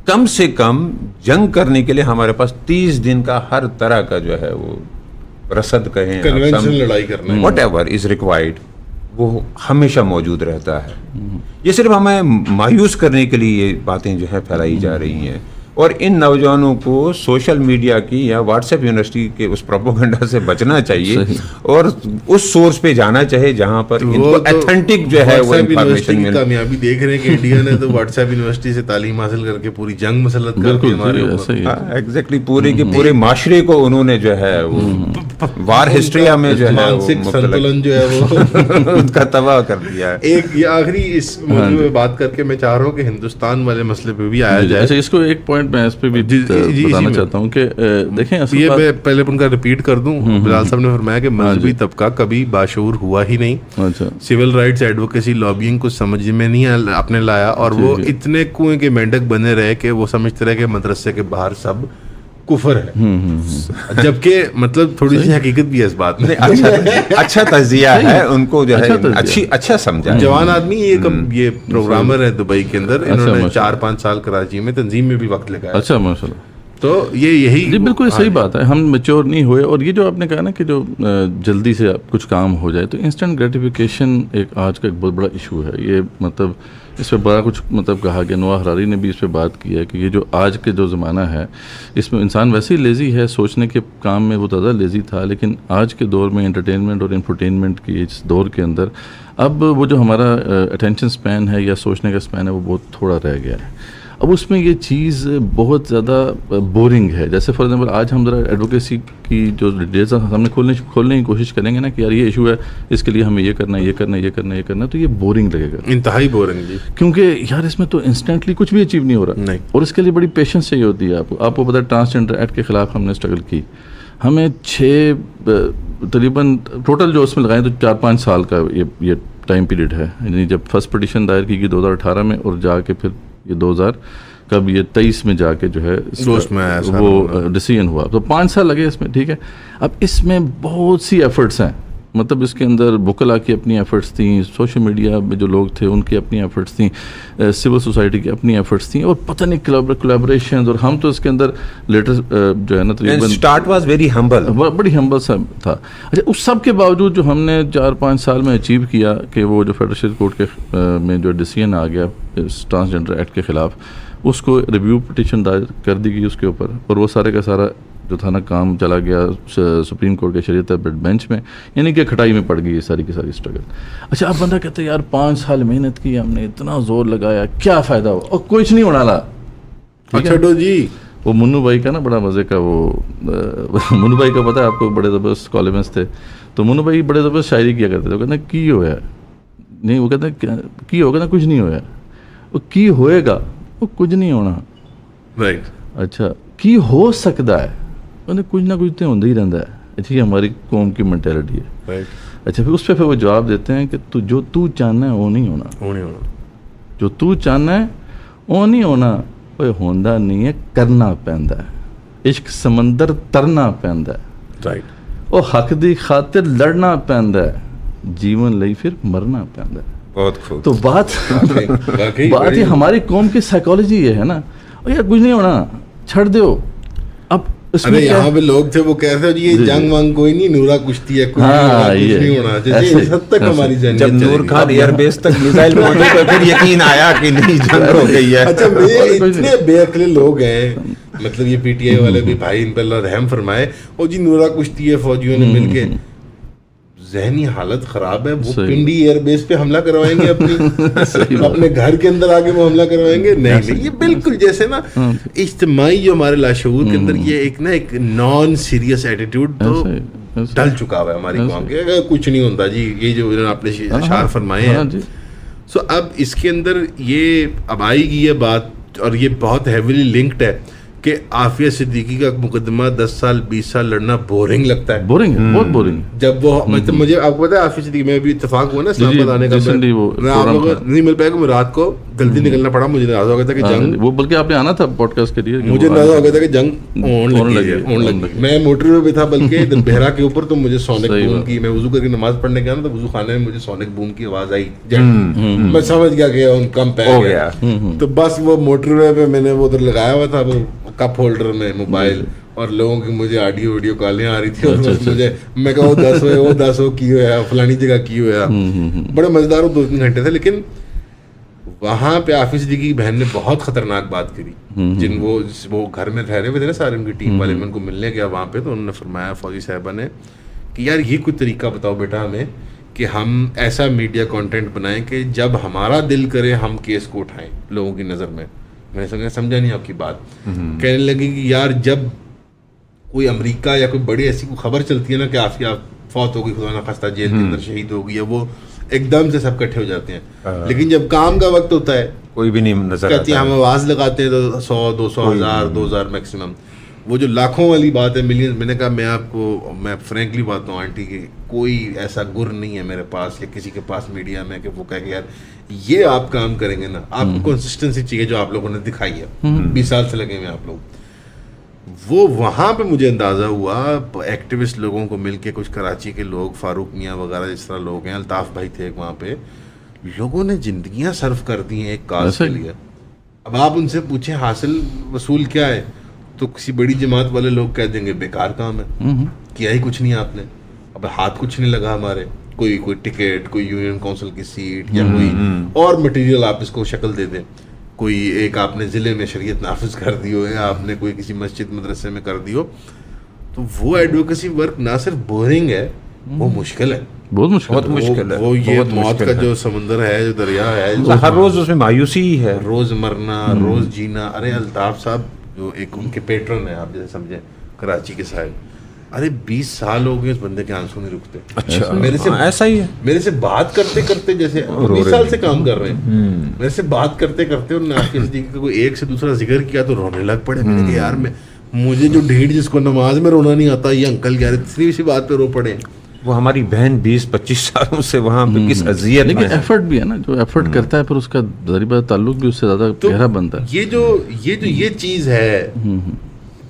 कम से कम जंग करने के लिए हमारे पास 30 दिन का हर तरह का जो है वो रसद कहें, कन्वेंशनल लड़ाई करना, व्हाटएवर इज रिक्वायर्ड, वो हमेशा मौजूद रहता है। ये सिर्फ हमें मायूस करने के लिए ये बातें जो है फैलाई जा रही हैं। और इन नौजवानों को सोशल मीडिया की या व्हाट्सएप यूनिवर्सिटी के उस प्रोपोगंडा से बचना चाहिए और उस सोर्स पे जाना चाहिए जहां पर इनको ऑथेंटिक जो है वो इंफॉर्मेशन मिले। कामयाबी देख रहे हैं कि इंडिया ने तो व्हाट्सएप यूनिवर्सिटी से तालीम हासिल करके पूरी जंग मसलत करके हमारे ऊपर एग्जैक्टली पूरे के पूरे माशरे को उन्होंने जो है वो वार हिस्ट्री में जो है मानसिक संतुलन जो है वो उनका तबाह कर दिया है। एक आखिरी इस मौजूद में बात करके मैं चाह रहा हूँ कि हिंदुस्तान वाले मसले पे भी आया जाए। अच्छा, इसको एक पॉइंट मैं इस पे भी बताना चाहता हूँ कि देखें ये मैं पहले उनका रिपीट कर दूं। बिलाल साहब ने फरमाया कि मजहबी तबका कभी बाशऊर हुआ ही नहीं। अच्छा, सिविल राइट्स एडवोकेसी लॉबिंग को समझ में नहीं आपने लाया और वो इतने कुएं के मेंढक बने रहे कि वो समझते रहे कि मदरसे के बाहर सब कुफर है, जबकि मतलब थोड़ी सी हकीकत भी है इस बात में। अच्छा तजिया है, उनको जो है अच्छा समझा। जवान आदमी ये प्रोग्रामर है दुबई के अंदर, इन्होंने 4-5 साल कराची में तंजीम में भी वक्त लगाया। अच्छा, माशाल्लाह। तो ये यही जी बिल्कुल सही बात है, हम मैच्योर नहीं हुए। और ये जो आपने कहा ना कि जो जल्दी से कुछ काम हो जाए, तो इंस्टेंट ग्रेटिफिकेशन एक आज का एक बहुत बड़ा इशू है। ये मतलब इस पर बड़ा कुछ मतलब कहा गया, नोआ हरारी ने भी इस पर बात की है कि ये जो आज के जो ज़माना है इसमें इंसान वैसे ही लेज़ी है, सोचने के काम में वो ज़्यादा लेज़ी था, लेकिन आज के दौर में एंटरटेनमेंट और इंफोटेनमेंट की इस दौर के अंदर अब वो जो हमारा अटेंशन स्पैन है या सोचने का स्पैन है वो बहुत थोड़ा रह गया है। अब उसमें ये चीज़ बहुत ज़्यादा बोरिंग है। जैसे फॉर एग्जांपल आज हम ज़रा एडवोकेसी की जो डिटेल्स हमने खोलने की कोशिश करेंगे ना कि यार ये इशू है, इसके लिए हमें ये करना है, ये करना है, ये करना है, ये करना है, तो ये बोरिंग लगेगा, इंतहाई बोरिंग जी। क्योंकि यार इसमें तो इंस्टेंटली कुछ भी अचीव नहीं हो रहा नहीं। और इसके लिए बड़ी पेशेंस चाहिए होती है। आपको पता है ट्रांसजेंडर एक्ट के ख़िलाफ़ हमने स्ट्रगल की, हमें 6 तकरीबन टोटल जो उसमें लगाएं तो 4-5 साल का ये टाइम पीरियड है। यानी जब फर्स्ट पिटीशन दायर की गई 2018 में और जाके फिर ये 2023 में जाके जो है वो डिसीजन हुआ, तो 5 साल लगे इसमें। ठीक है, अब इसमें बहुत सी एफर्ट्स हैं, मतलब इसके अंदर वकला की अपनी एफर्ट्स थी, सोशल मीडिया में जो लोग थे उनकी अपनी एफर्ट्स थी, सिविल सोसाइटी की अपनी एफर्ट्स थी और पता नहीं कोलैबोरेशन। और हम तो इसके अंदर लेटेस्ट जो है ना तकरीबन स्टार्ट वाज वेरी हम्बल, बड़ी हम्बल सा था। अच्छा, उस सब के बावजूद जो हमने 4-5 साल में अचीव किया कि वो जो फेडरल कोर्ट के में जो डिसीजन आ गया ट्रांसजेंडर एक्ट के ख़िलाफ़, उसको रिव्यू पिटीशन दायर कर दी गई उसके ऊपर, और वो सारे का सारा जो था ना काम चला गया सुप्रीम कोर्ट के शरीयत बेंच में, यानी कि खटाई में पड़ गई ये सारी की सारी स्ट्रगल। अच्छा, अब बंदा कहता है यार 5 साल मेहनत की हमने, इतना जोर लगाया, क्या फ़ायदा हुआ? और कुछ नहीं होना ला। अच्छा तो जी वो मुन्नू भाई का ना बड़ा मज़े का वो मुन्नू भाई का पता है आपको, बड़े ज़बरदस्त कॉलमिस्ट थे, तो मोनू भाई बड़े ज़बरदस्त शायरी किया करते थे, वो कहते हैं की होया नहीं, वो कहते हैं की होगा ना कुछ नहीं होया, वो की होएगा वो कुछ नहीं होना। राइट। अच्छा की हो सकता है, कहते कुछ ना कुछ तो होता ही रहता है। ठीक है, हमारी कौम की मेंटेलिटी है। राइट। अच्छा फिर उस पर फिर वो जवाब देते हैं कि तू जो तू चाहना है वो नहीं होना, वो नहीं होना, जो तू चाहना है वो नहीं होना, वो होंदा नहीं है, करना पैंदा है। इश्क समंदर तरना पैंदा है, राइट। ਉਹ हक दी खातिर लड़ना पैंदा है, जीवन ਲਈ फिर मरना पैंदा है। बहुत खूब। तो बात वाकई बात ये हमारी कौम की साइकोलॉजी ये है ना, और यार कुछ नहीं होना, छड़ दो। अब इसमें अरे क्या यहाँ पे लोग थे वो कहते हैं ये जंग वंग कोई नहीं, नूरा कुश्ती है, कुछ नहीं होना, कुछ नहीं होना। जैसे इस हद तक हमारी जंग जब नूर खान एयरबेस तक मिसाइल पहुंचे तो फिर यकीन आया कि नहीं जंग हो गई है। अच्छा ये इतने बेअक्ले लोग हैं, मतलब ये पीटीआई वाले भी भाई इन पर अल्लाह रहम फरमाए, और जी नूरा कुश्ती है फौजियों ने मिलके, जहनी हालत खराब है। वो पिंडी एयरबेस पे हमला करवाएंगे अपने घर के अंदर आके वो हमला करवाएंगे? नहीं, ये बिल्कुल जैसे ना इज्तिमाई जो हमारे लाशऊर के अंदर ये एक नॉन सीरियस एटीट्यूड तो डल चुका हुआ है हमारी कौम के। अगर कुछ नहीं होता जी, ये जो आपने अशार फरमाए हैं। सो अब इसके अंदर ये अब आएगी ये बात, और ये बहुत हैविली लिंक्ड है कि आफिया सिद्दीकी का मुकदमा 10 साल 20 साल लड़ना बोरिंग लगता है। बोरिंग है, बहुत बोरिंग। जब वो मतलब मुझे आपको पता है आफिया सिद्दीकी में भी इत्तेफाक हुआ ना इस्लामाबाद आने का, मैं आप लोगों को नहीं मिल पाएगा, मैं रात को जल्दी निकलना पड़ा, मुझे अंदाजा हो गया था कि जंग, वो बल्कि आपने आना था पॉडकास्ट के लिए, मुझे अंदाजा हो गया था कि जंग होने लगी। मैं मोटरवे पे था बल्कि बेहरा के ऊपर, तो मुझे सोनिक बूम की, मैं वुजू करके नमाज पढ़ने गया ना, तो वुजू खाने में मुझे सोनिक बूम की आवाज आई, मैं समझ गया कि कम पै गया। तो बस वो मोटरवे पे मैंने वो उधर लगाया हुआ था वो कप होल्डर में मोबाइल, और लोगों की मुझे ऑडियो वीडियो कॉलें आ रही थी, और मुझे मैं कहा वो 10 हो की हुआ फलानी जगह की हुआ। बड़े मजेदार वो 2-3 घंटे थे। लेकिन वहां पे आफिया सिद्दीकी की बहन ने बहुत खतरनाक बात करी। जिन वो घर में ठहरे हुए थे ना सारे उनकी टीम वाले, मैं उनको मिलने गया वहां पे, तो उन्होंने फरमाया फौजी साहबा ने कि यार ये कोई तरीका बताओ बेटा हमें कि हम ऐसा मीडिया कंटेंट बनाएं कि जब हमारा दिल करे हम केस को उठाएं लोगों की नज़र में। मैंने समझा नहीं आपकी बात। कहने लगी कि यार जब कोई अमेरिका या कोई बड़ी ऐसी खबर चलती है ना कि आफिया फौत हो गई, खुदा ना खास्ता जेल के अंदर शहीद हो गई, या वो एकदम से सब इकट्ठे हो जाते हैं। लेकिन जब काम का वक्त होता है कोई भी नहीं नजर कहती है, हम आवाज़ लगाते हैं तो 100 200 1000 2000 मैक्सिमम। वो जो लाखों वाली बात है, मिलियन, मैंने कहा मैं फ्रेंकली बात हूँ आंटी की, कोई ऐसा गुर नहीं है मेरे पास या किसी के पास मीडिया में कि वो कहे यार ये आप काम करेंगे ना, आपको कंसिस्टेंसी चाहिए जो आप लोगों ने दिखाई है 20 साल से लगे हुए आप लोग। वो वहाँ पे मुझे अंदाज़ा हुआ, एक्टिविस्ट लोगों को मिलके, कुछ कराची के लोग, फारूक मियाँ वगैरह जिस तरह लोग हैं, अल्ताफ़ भाई थे वहाँ पे, लोगों ने ज़िंदगियाँ सर्व कर दी हैं एक काज के लिए। अब आप उनसे पूछें हासिल वसूल क्या है, तो किसी बड़ी जमात वाले लोग कह देंगे बेकार काम है, किया ही कुछ नहीं आपने, अब हाथ कुछ नहीं लगा हमारे, कोई टिकट, कोई यूनियन काउंसिल की सीट या कोई और मटेरियल आप इसको शक्ल दे दें, कोई एक आपने ज़िले में शरीयत नाफिज कर दी हो या आपने कोई किसी मस्जिद मदरसे में कर दी हो, तो वो एडवोकेसी वर्क ना सिर्फ बोरिंग है, वो मुश्किल है, बहुत मुश्किल है। वो ये मौत का जो समंदर है, जो दरिया है, हर रोज उसमें मायूसी ही है, रोज मरना, रोज जीना। अरे अल्ताफ साहब जो एक उनके पेट्रन है, आप जैसे समझे, कराची के साहब, अरे 20 साल हो गए उस बंदे के आंसू नहीं रुकते। अच्छा, मेरे से ऐसा ही है, मेरे से बात करते करते, जैसे 20 साल से काम कर रहे हैं, मेरे से बात करते करते उन्होंने आपके नजदीक का कोई एक से दूसरा जिक्र किया तो रोने लग पड़े। मैंने कहा यार मुझे जो ढीठ जिसको नमाज में रोना नहीं आता, ये अंकल कह रहे तीसरी सी बात पे रो पड़े। वो हमारी बहन 20-25 सालों से वहाँ पे किस अजियत, लेकिन एफर्ट भी है ना, जो एफर्ट करता है फिर उसका जरिए ताल्लुक भी उससे ज़्यादा गहरा बनता है। ये चीज़ है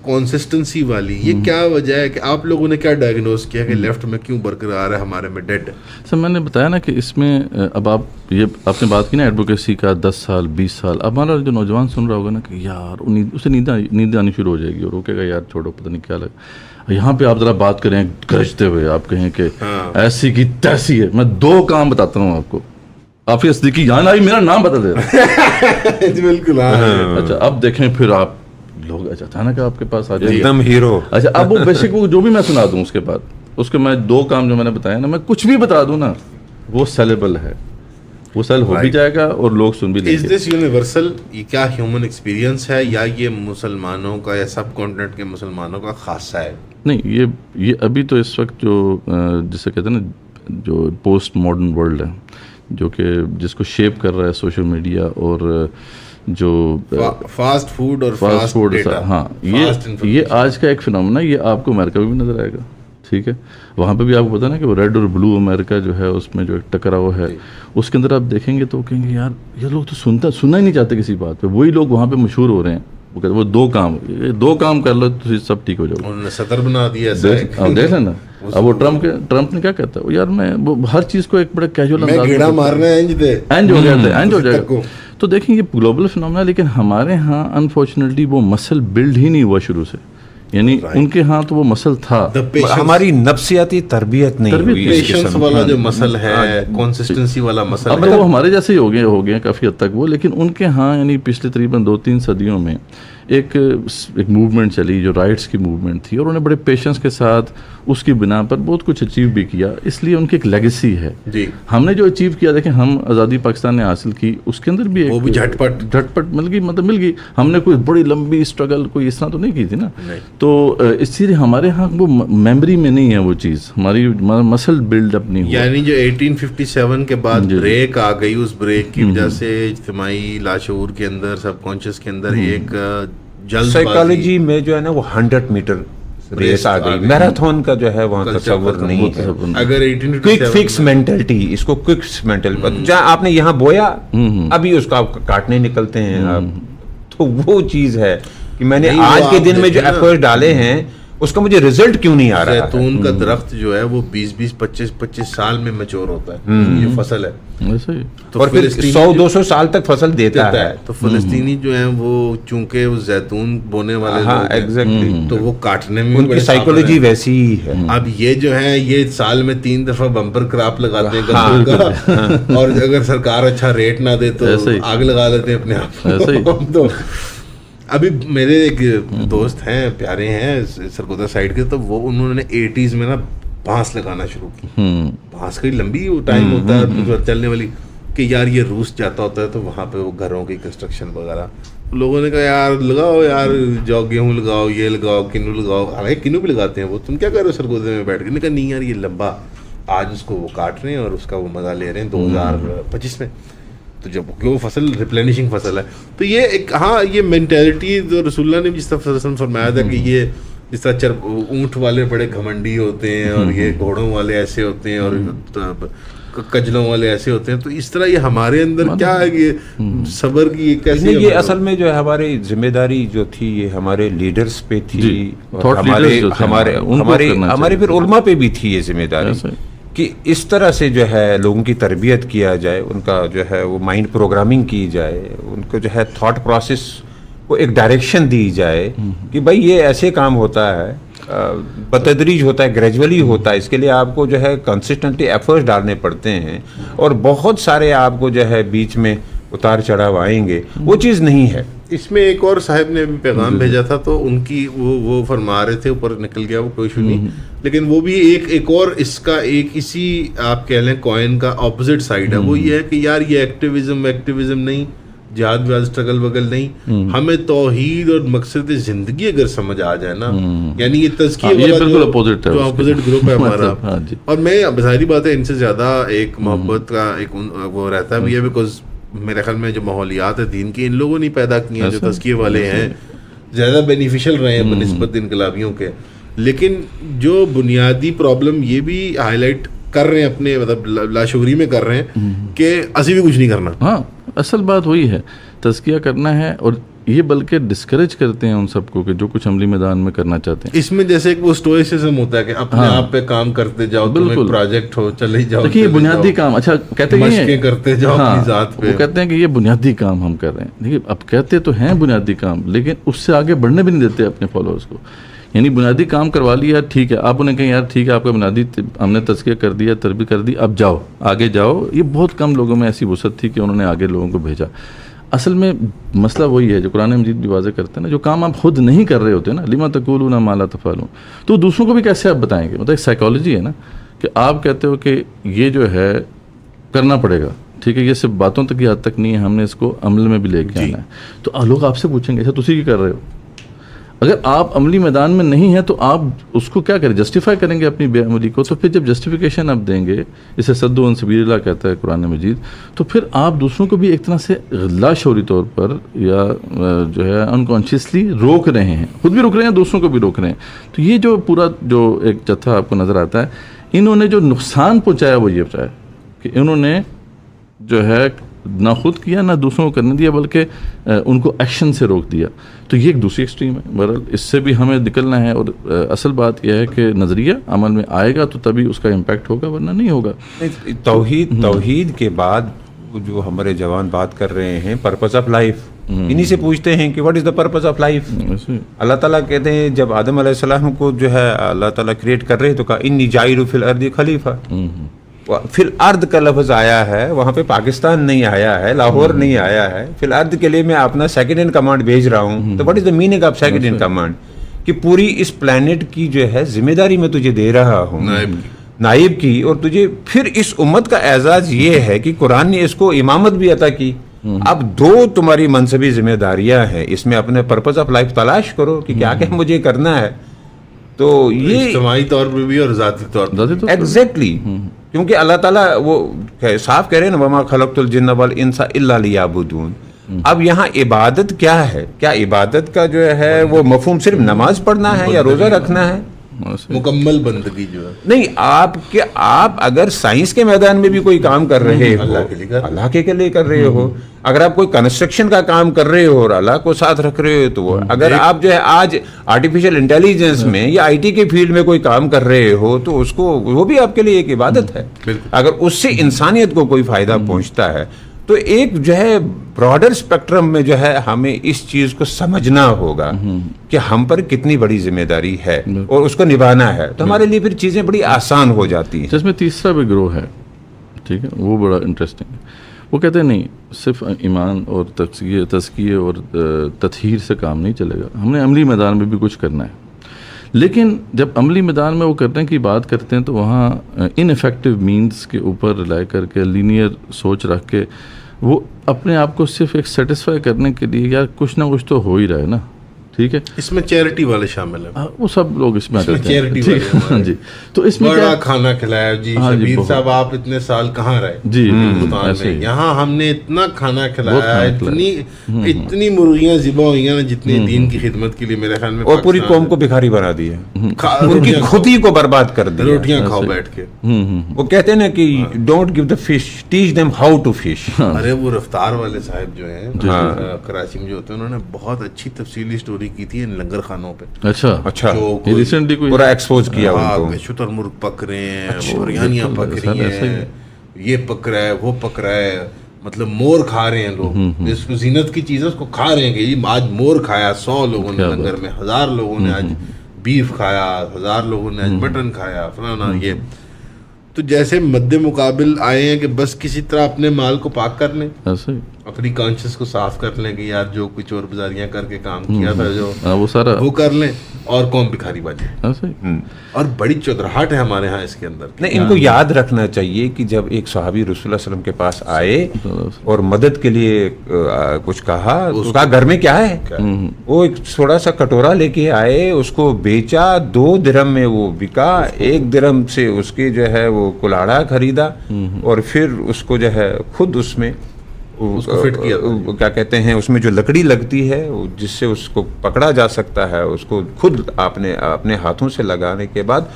कंसिस्टेंसी वाली, ये क्या वजह है कि आप लोगों ने क्या डायग्नोस किया कि लेफ्ट में क्यों बरकरार है, हमारे में डेड है? सर मैंने बताया ना कि इसमें अब आप ये आपने बात की ना एडवोकेसी का 10 साल 20 साल, अब हमारा जो नौजवान सुन रहा होगा ना कि यार उसे नींद आनी शुरू हो जाएगी और वो कहेगा यार छोड़ो पता नहीं क्या लगा। यहाँ पे आप जरा बात करें गरजते हुए, आप कहें कि ऐसी की तैसी है। मैं 2 काम बताता हूँ आपको, आफिया सिद्दीकी यहाँ आई मेरा नाम बता दे बिल्कुल। अच्छा अब देखें फिर आप लोग अचानक आपके पास आ जाए एकदम हीरो। अच्छा अब वो बेशक वो जो भी मैं सुना दूं उसके मैं 2 काम जो मैंने बताया ना, मैं कुछ भी बता दूं ना, वो सेलेबल है, वो सेल हो भी जाएगा और लोग सुन भी इज लेंगे। दिस यूनिवर्सल, ये क्या ह्यूमन एक्सपीरियंस है या ये मुसलमानों का या सब कॉन्टिनेंट के मुसलमानों का खासा है? नहीं, ये अभी तो इस वक्त जो जिसे कहते हैं ना, जो पोस्ट मॉडर्न वर्ल्ड है, जो कि जिसको शेप कर रहा है सोशल मीडिया और जो फास्ट फूड और फास्ट फूड, हाँ, ये आज का एक फिनोमेना, ये आपको अमेरिका में भी नजर आएगा। ठीक है, वहाँ पे भी आपको पता ना कि वो रेड और ब्लू अमेरिका जो है उसमें जो एक टकराव है, उसके अंदर आप देखेंगे तो कहेंगे यार ये लोग तो सुनना ही नहीं चाहते किसी बात पे, वही लोग वहाँ पे मशहूर हो रहे हैं। वो कहते वो दो काम कर लो तो सब ठीक हो जाओगे। उन्होंने सतर बना दिया ऐसा है। अब देख लेना, अब वो ट्रम्प ने क्या कहता है यार, मैं वो हर चीज को एक बड़े कैजुअल अंदाज में कीड़ा मारना है, एंज हो गया था, एंज हो जाएगा। तो देखें ये ग्लोबल फिनोमेना, लेकिन हमारे यहाँ अनफॉर्चुनेटली वो मसल बिल्ड ही नहीं हुआ शुरू से, यानी उनके यहाँ तो वो मसल था, हमारी नफ्सियाती तरबियत नहीं हुई। पेशेंस वाला जो मसल है, कंसिस्टेंसी वाला मसल अब है, तो वो हमारे जैसे ही हो गए काफ़ी हद तक वो, लेकिन उनके यहाँ यानी पिछले तकरीबन 2-3 सदियों में एक मूवमेंट चली जो राइट्स की मूवमेंट थी, और उन्होंने बड़े पेशेंस के साथ उसकी बिना पर बहुत कुछ अचीव भी किया, इसलिए उनकी एक लेगेसी है जी। हमने जो अचीव किया, देखें हम आज़ादी पाकिस्तान ने हासिल की, उसके अंदर भी वो भी झटपट मिल गई, हमने कोई बड़ी लंबी स्ट्रगल कोई इस तरह तो नहीं की थी ना, तो इसलिए हमारे यहाँ वो मेमोरी में नहीं है वो चीज़, हमारी मसल बिल्डअप नहीं हुआ। यानी जो 1857 के बाद ब्रेक आ गई, उस ब्रेक की वजह से इज्तिमाई लाशऊर के अंदर, सबकॉन्शियस के अंदर एक जल्द साइकोलॉजी में जो है ना वो 100 मीटर रेस आ गई, मैराथन का जो है वहाँ तस्वर नहीं है। अगर क्विक फिक्स मेंटलिटी, इसको क्विक मेंटलिटी, जहाँ आपने यहाँ बोया अभी उसको आप काटने निकलते हैं आप, तो वो चीज है कि मैंने आज के दिन में जो एफर्ट डाले हैं उसका मुझे रिजल्ट क्यों नहीं आ रहा है। जैतून का दरख्त जो है वो 20-20, 25-25 साल में मैच्योर होता है, ये फसल है, तो और फिर 100-200 साल तक फसल देता है। तो फिलिस्तीनी जो है वो चूंकि वो जैतून बोने वाले लोग हैं, एग्जैक्टली, तो वो काटने में उनकी साइकोलॉजी वैसी ही है। अब ये जो है ये साल में 3 दफा बम्पर क्रॉप लगाते हैं का, और अगर सरकार अच्छा रेट ना दे तो आग लगा लेते हैं अपने आप। तो अभी मेरे एक दोस्त हैं, प्यारे हैं सरगोदा साइड के, तो वो उन्होंने 80s में ना बांस लगाना शुरू की। बांस का लंबी टाइम होता है चलने वाली, कि यार ये रूस जाता होता है तो वहाँ पे वो घरों की कंस्ट्रक्शन वगैरह, लोगों ने कहा यार लगाओ यार, जो गेहूँ लगाओ, ये लगाओ, किन्नू लगाओ, हालांकि किन्नू भी लगाते हैं वो, तुम क्या कर रहे हो सरगोदे में बैठ के? मैंने कहा नहीं यार ये लंबा, आज उसको वो काट रहे हैं और उसका वो मजा ले रहे हैं 2025 में, तो जब वो फसल रिप्लेनिशिंग फसल है, तो ये एक, हाँ, ये मेंटेलिटी जो रसूलुल्लाह ने जिस तरह फरमाया था कि ये जिस तरह ऊंट वाले बड़े घमंडी होते हैं और ये घोड़ों वाले ऐसे होते हैं और कजलों वाले ऐसे होते हैं, तो इस तरह ये हमारे अंदर क्या है कि सब्र की कैसे, ये असल में जो है हमारी जिम्मेदारी जो थी ये हमारे लीडर्स पे थी, और हमारे फिर उलमा पे भी थी ये जिम्मेदारी कि इस तरह से जो है लोगों की तरबियत किया जाए, उनका जो है वो माइंड प्रोग्रामिंग की जाए, उनको जो है थॉट प्रोसेस को एक डायरेक्शन दी जाए कि भाई ये ऐसे काम होता है, बतदरीज होता है, ग्रेजुअली होता है, इसके लिए आपको जो है कंसिस्टेंटली एफर्ट्स डालने पड़ते हैं, और बहुत सारे आपको जो है बीच में उतार चढ़ाव आएंगे, वो चीज़ नहीं है। इसमें एक और साहब ने भी पैगाम भेजा था, तो उनकी वो फरमा रहे थे, ऊपर निकल गया वो, कोई इशू नहीं, लेकिन वो भी एक और इसका एक इसी आप कह लें कॉइन का ऑपोजिट साइड है, वो ये है कि यार ये एक्टिविज्म नहीं, जिहाद व्याज स्ट्रगल वगल नहीं, हमें तौहीद और मकसद ज़िंदगी अगर समझ आ जाए ना, यानी ये तज़किया वाला जो अपोजिट ग्रुप है हमारा, और मैं जाहिर बात है इनसे ज़्यादा एक मोहब्बत का एक वो रहता भी है, बिकॉज मेरे ख्याल में जो माहौलियात है दीन की इन लोगों ने पैदा किए हैं, जो तज़किये वाले हैं ज़्यादा बेनिफिशियल रहे हैं बनिस्बत इनकलाबियों के, लेकिन जो बुनियादी प्रॉब्लम ये भी हाईलाइट कर रहे हैं अपने मतलब लाशूरी में कर रहे हैं कि असी भी कुछ नहीं करना। हाँ, असल बात वही है, तज़किया करना है, और ये बल्कि डिस्करेज करते हैं उन सबको कि जो कुछ अमली मैदान में करना चाहते हैं। इसमें जैसे एक वो स्टोइसिज्म होता है कि अपने आप पे काम करते जाओ, बिल्कुल प्रोजेक्ट हो, चले जाओ, देखिए ये बुनियादी काम, अच्छा कहते हैं करते जाओ अपनी जात पे, वो कहते हैं कि ये बुनियादी काम हम कर रहे हैं। देखिए अब कहते तो हैं बुनियादी काम, लेकिन उससे आगे बढ़ने भी नहीं देते अपने फॉलोअर्स को, यानी बुनियादी काम करवा लिया, ठीक है, आप उन्हें कहें यार ठीक है आपका बुनियादी हमने तज़किया कर दिया, तरबियत कर दी, अब जाओ आगे जाओ, ये बहुत कम लोगों में ऐसी वसअत थी कि उन्होंने आगे लोगों को भेजा। असल में मसला वही है जो कुरान मजीद भी वाज़ेह करते हैं ना, जो काम आप खुद नहीं कर रहे होते ना, लिमा तक़ूलूना मा ला तफ़अलून, तो दूसरों को भी कैसे आप बताएंगे? मतलब एक साइकोलॉजी है ना कि आप कहते हो कि ये जो है करना पड़ेगा, ठीक है, ये सिर्फ बातों तक की हद तक नहीं है, हमने इसको अमल में भी लेके आना है। तो लोग आपसे पूछेंगे अच्छा तुसी क्या कर रहे हो? अगर आप अमली मैदान में नहीं हैं तो आप उसको क्या करें, जस्टिफाई करेंगे अपनी बेअमली को। तो फिर जब जस्टिफिकेशन आप देंगे, इसे सद्दु अन सबीलिल्लाह कहता है कुरान मजीद, तो फिर आप दूसरों को भी एक तरह से लाशऊरी तौर पर या जो है अनकॉन्शियसली रोक रहे हैं, खुद भी रोक रहे हैं, दूसरों को भी रोक रहे हैं। तो ये जो पूरा जो एक जत्था आपको नज़र आता है, इन्होंने जो नुकसान पहुँचाया वो ये बताया कि इन्होंने जो है ना खुद किया ना दूसरों को करने दिया, बल्कि उनको एक्शन से रोक दिया। तो ये एक दूसरी एक्सट्रीम है। बहरहाल इससे भी हमें निकलना है, और असल बात यह है कि नज़रिया अमल में आएगा तो तभी उसका इम्पैक्ट होगा, वरना नहीं होगा। तौहीद के बाद जो हमारे जवान बात कर रहे हैं पर्पस ऑफ लाइफ, इन्हीं से पूछते हैं कि what is the purpose of life. Allah ताला कहते हैं जब आदम अलैहिस्सलाम को जो है अल्लाह ताला क्रिएट कर रहे हैं तो कहा इन्नी जाइलु फिल अर्दी खलीफा। फिल अर्द का लफ्ज़ आया है, वहाँ पे पाकिस्तान नहीं आया है, लाहौर नहीं आया है। फिल अर्द के लिए मैं अपना सेकंड इन कमांड भेज रहा हूँ। तो what is the meaning of second in command? कि पूरी इस प्लेनेट की जो है जिम्मेदारी मैं तुझे दे रहा हूँ, नाइब की, और तुझे फिर इस उम्मत का एजाज ये है कि कुरान ने इसको इमामत भी अता की। अब दो तुम्हारी मनसबी जिम्मेदारियां हैं, इसमें अपने पर्पस ऑफ लाइफ तलाश करो कि क्या क्या मुझे करना है। तो ये इज्तिमाई तौर पर भी और ज़ाती तौर पर एग्जैक्टली, क्योंकि अल्लाह ताला वो साफ कह रहे हैं ना, वमा खलक़तुल जिन्ना वल इंसा इल्ला लियाबुदून। अब यहाँ इबादत क्या है? क्या इबादत का जो है वो मफहूम सिर्फ नमाज पढ़ना है या रोज़ा रखना है? मुकम्मल बंदगी जो है नहीं। आप अगर साइंस के मैदान में भी कोई काम कर रहे हो, अल्लाह के लिए कर रहे हो। अगर आप कोई कंस्ट्रक्शन का काम कर रहे हो और अल्लाह को साथ रख रहे हो, तो वो अगर आप जो है आज आर्टिफिशियल इंटेलिजेंस में या आईटी के फील्ड में कोई काम कर रहे हो, तो उसको वो भी आपके लिए एक इबादत है। अगर उससे इंसानियत को कोई फायदा पहुंचता है, तो एक जो है ब्रॉडर स्पेक्ट्रम में जो है हमें इस चीज़ को समझना होगा कि हम पर कितनी बड़ी जिम्मेदारी है और उसको निभाना है। तो हमारे लिए फिर चीज़ें बड़ी आसान हो जाती हैं। जिसमें तीसरा भी ग्रोह है, ठीक है, वो बड़ा इंटरेस्टिंग है। वो कहते हैं नहीं, सिर्फ ईमान और तज़किये और तत्हीर से काम नहीं चलेगा, हमने अमली मैदान में भी कुछ करना है। लेकिन जब अमली मैदान में वो करने की बात करते हैं तो वहाँ इनफेक्टिव मीन्स के ऊपर रिलाई करके, लीनियर सोच रख के, वो अपने आप को सिर्फ एक सेटिस्फाई करने के लिए यार कुछ ना कुछ तो हो ही रहा है ना, ठीक है। इसमें चैरिटी वाले शामिल हैं, वो सब लोग इसमें चैरिटी वाले। हाँ जी। तो इसमें बड़ा खाना खिलाया जी, शबीर साहब आप इतने साल कहाँ रहे जी हिंदुस्तान में, यहाँ हमने इतना खाना खिलाया, इतनी मुर्गियाँ ज़िबा हुई हैं ना जितनी दीन की खिदमत के लिए मेरे ख्याल में, और पूरी कौम को भिखारी बना दी है, उनकी खुदी को बर्बाद कर दी, रोटियाँ खाओ बैठ के। वो कहते हैं ना कि don't give the fish, teach them how to fish. अरे वो रफ्तार वाले साहब जो हैं कराची में जो होते हैं, उन्होंने बहुत अच्छी तफसीली स्टोरी की थी इन लंगर खानों पे। अच्छा रिसेंटली पूरा एक्सपोज किया उनको। शुतुरमुर्ग पक रहे हैं, बिरयानियां पक रही हैं, ये पक रहा है, वो पक रहा है, मतलब मोर खा रहे हैं लोग, इसको जीनत की चीज़ है उसको खा रहे हैं कि ये आज मोर खाया 100 लोगों ने लंगर में, 1000 लोगों ने आज बीफ खाया, 1000 लोगों ने आज मटन खाया, फलाना ये। तो जैसे मद्दे मुकाबिल आए हैं कि बस किसी तरह अपने माल को पाक कर लें, अपनी कॉन्शियस को साफ कर लें कि यार जो कुछ चोर बाजारियां करके काम किया था जो वो सारा वो कर लें, और कौन भिखारी बने। और बड़ी चौधराहट है हमारे यहाँ इसके अंदर। नहीं, इनको याद रखना चाहिए कि जब एक सहाबी रसूलुल्लाह सल्लल्लाहु अलैहि वसल्लम के पास आए और मदद के लिए कुछ कहा, तो कहा घर में क्या है, वो एक थोड़ा सा कटोरा लेके आए, उसको बेचा, 2 दिरहम में वो बिका, 1 दिरहम से उसके जो है वो कुल्हाड़ा खरीदा, और फिर उसको जो है खुद उसमें उसको फिट किया, क्या कहते हैं उसमें जो लकड़ी लगती है जिससे उसको पकड़ा जा सकता है, उसको खुद आपने अपने हाथों से लगाने के बाद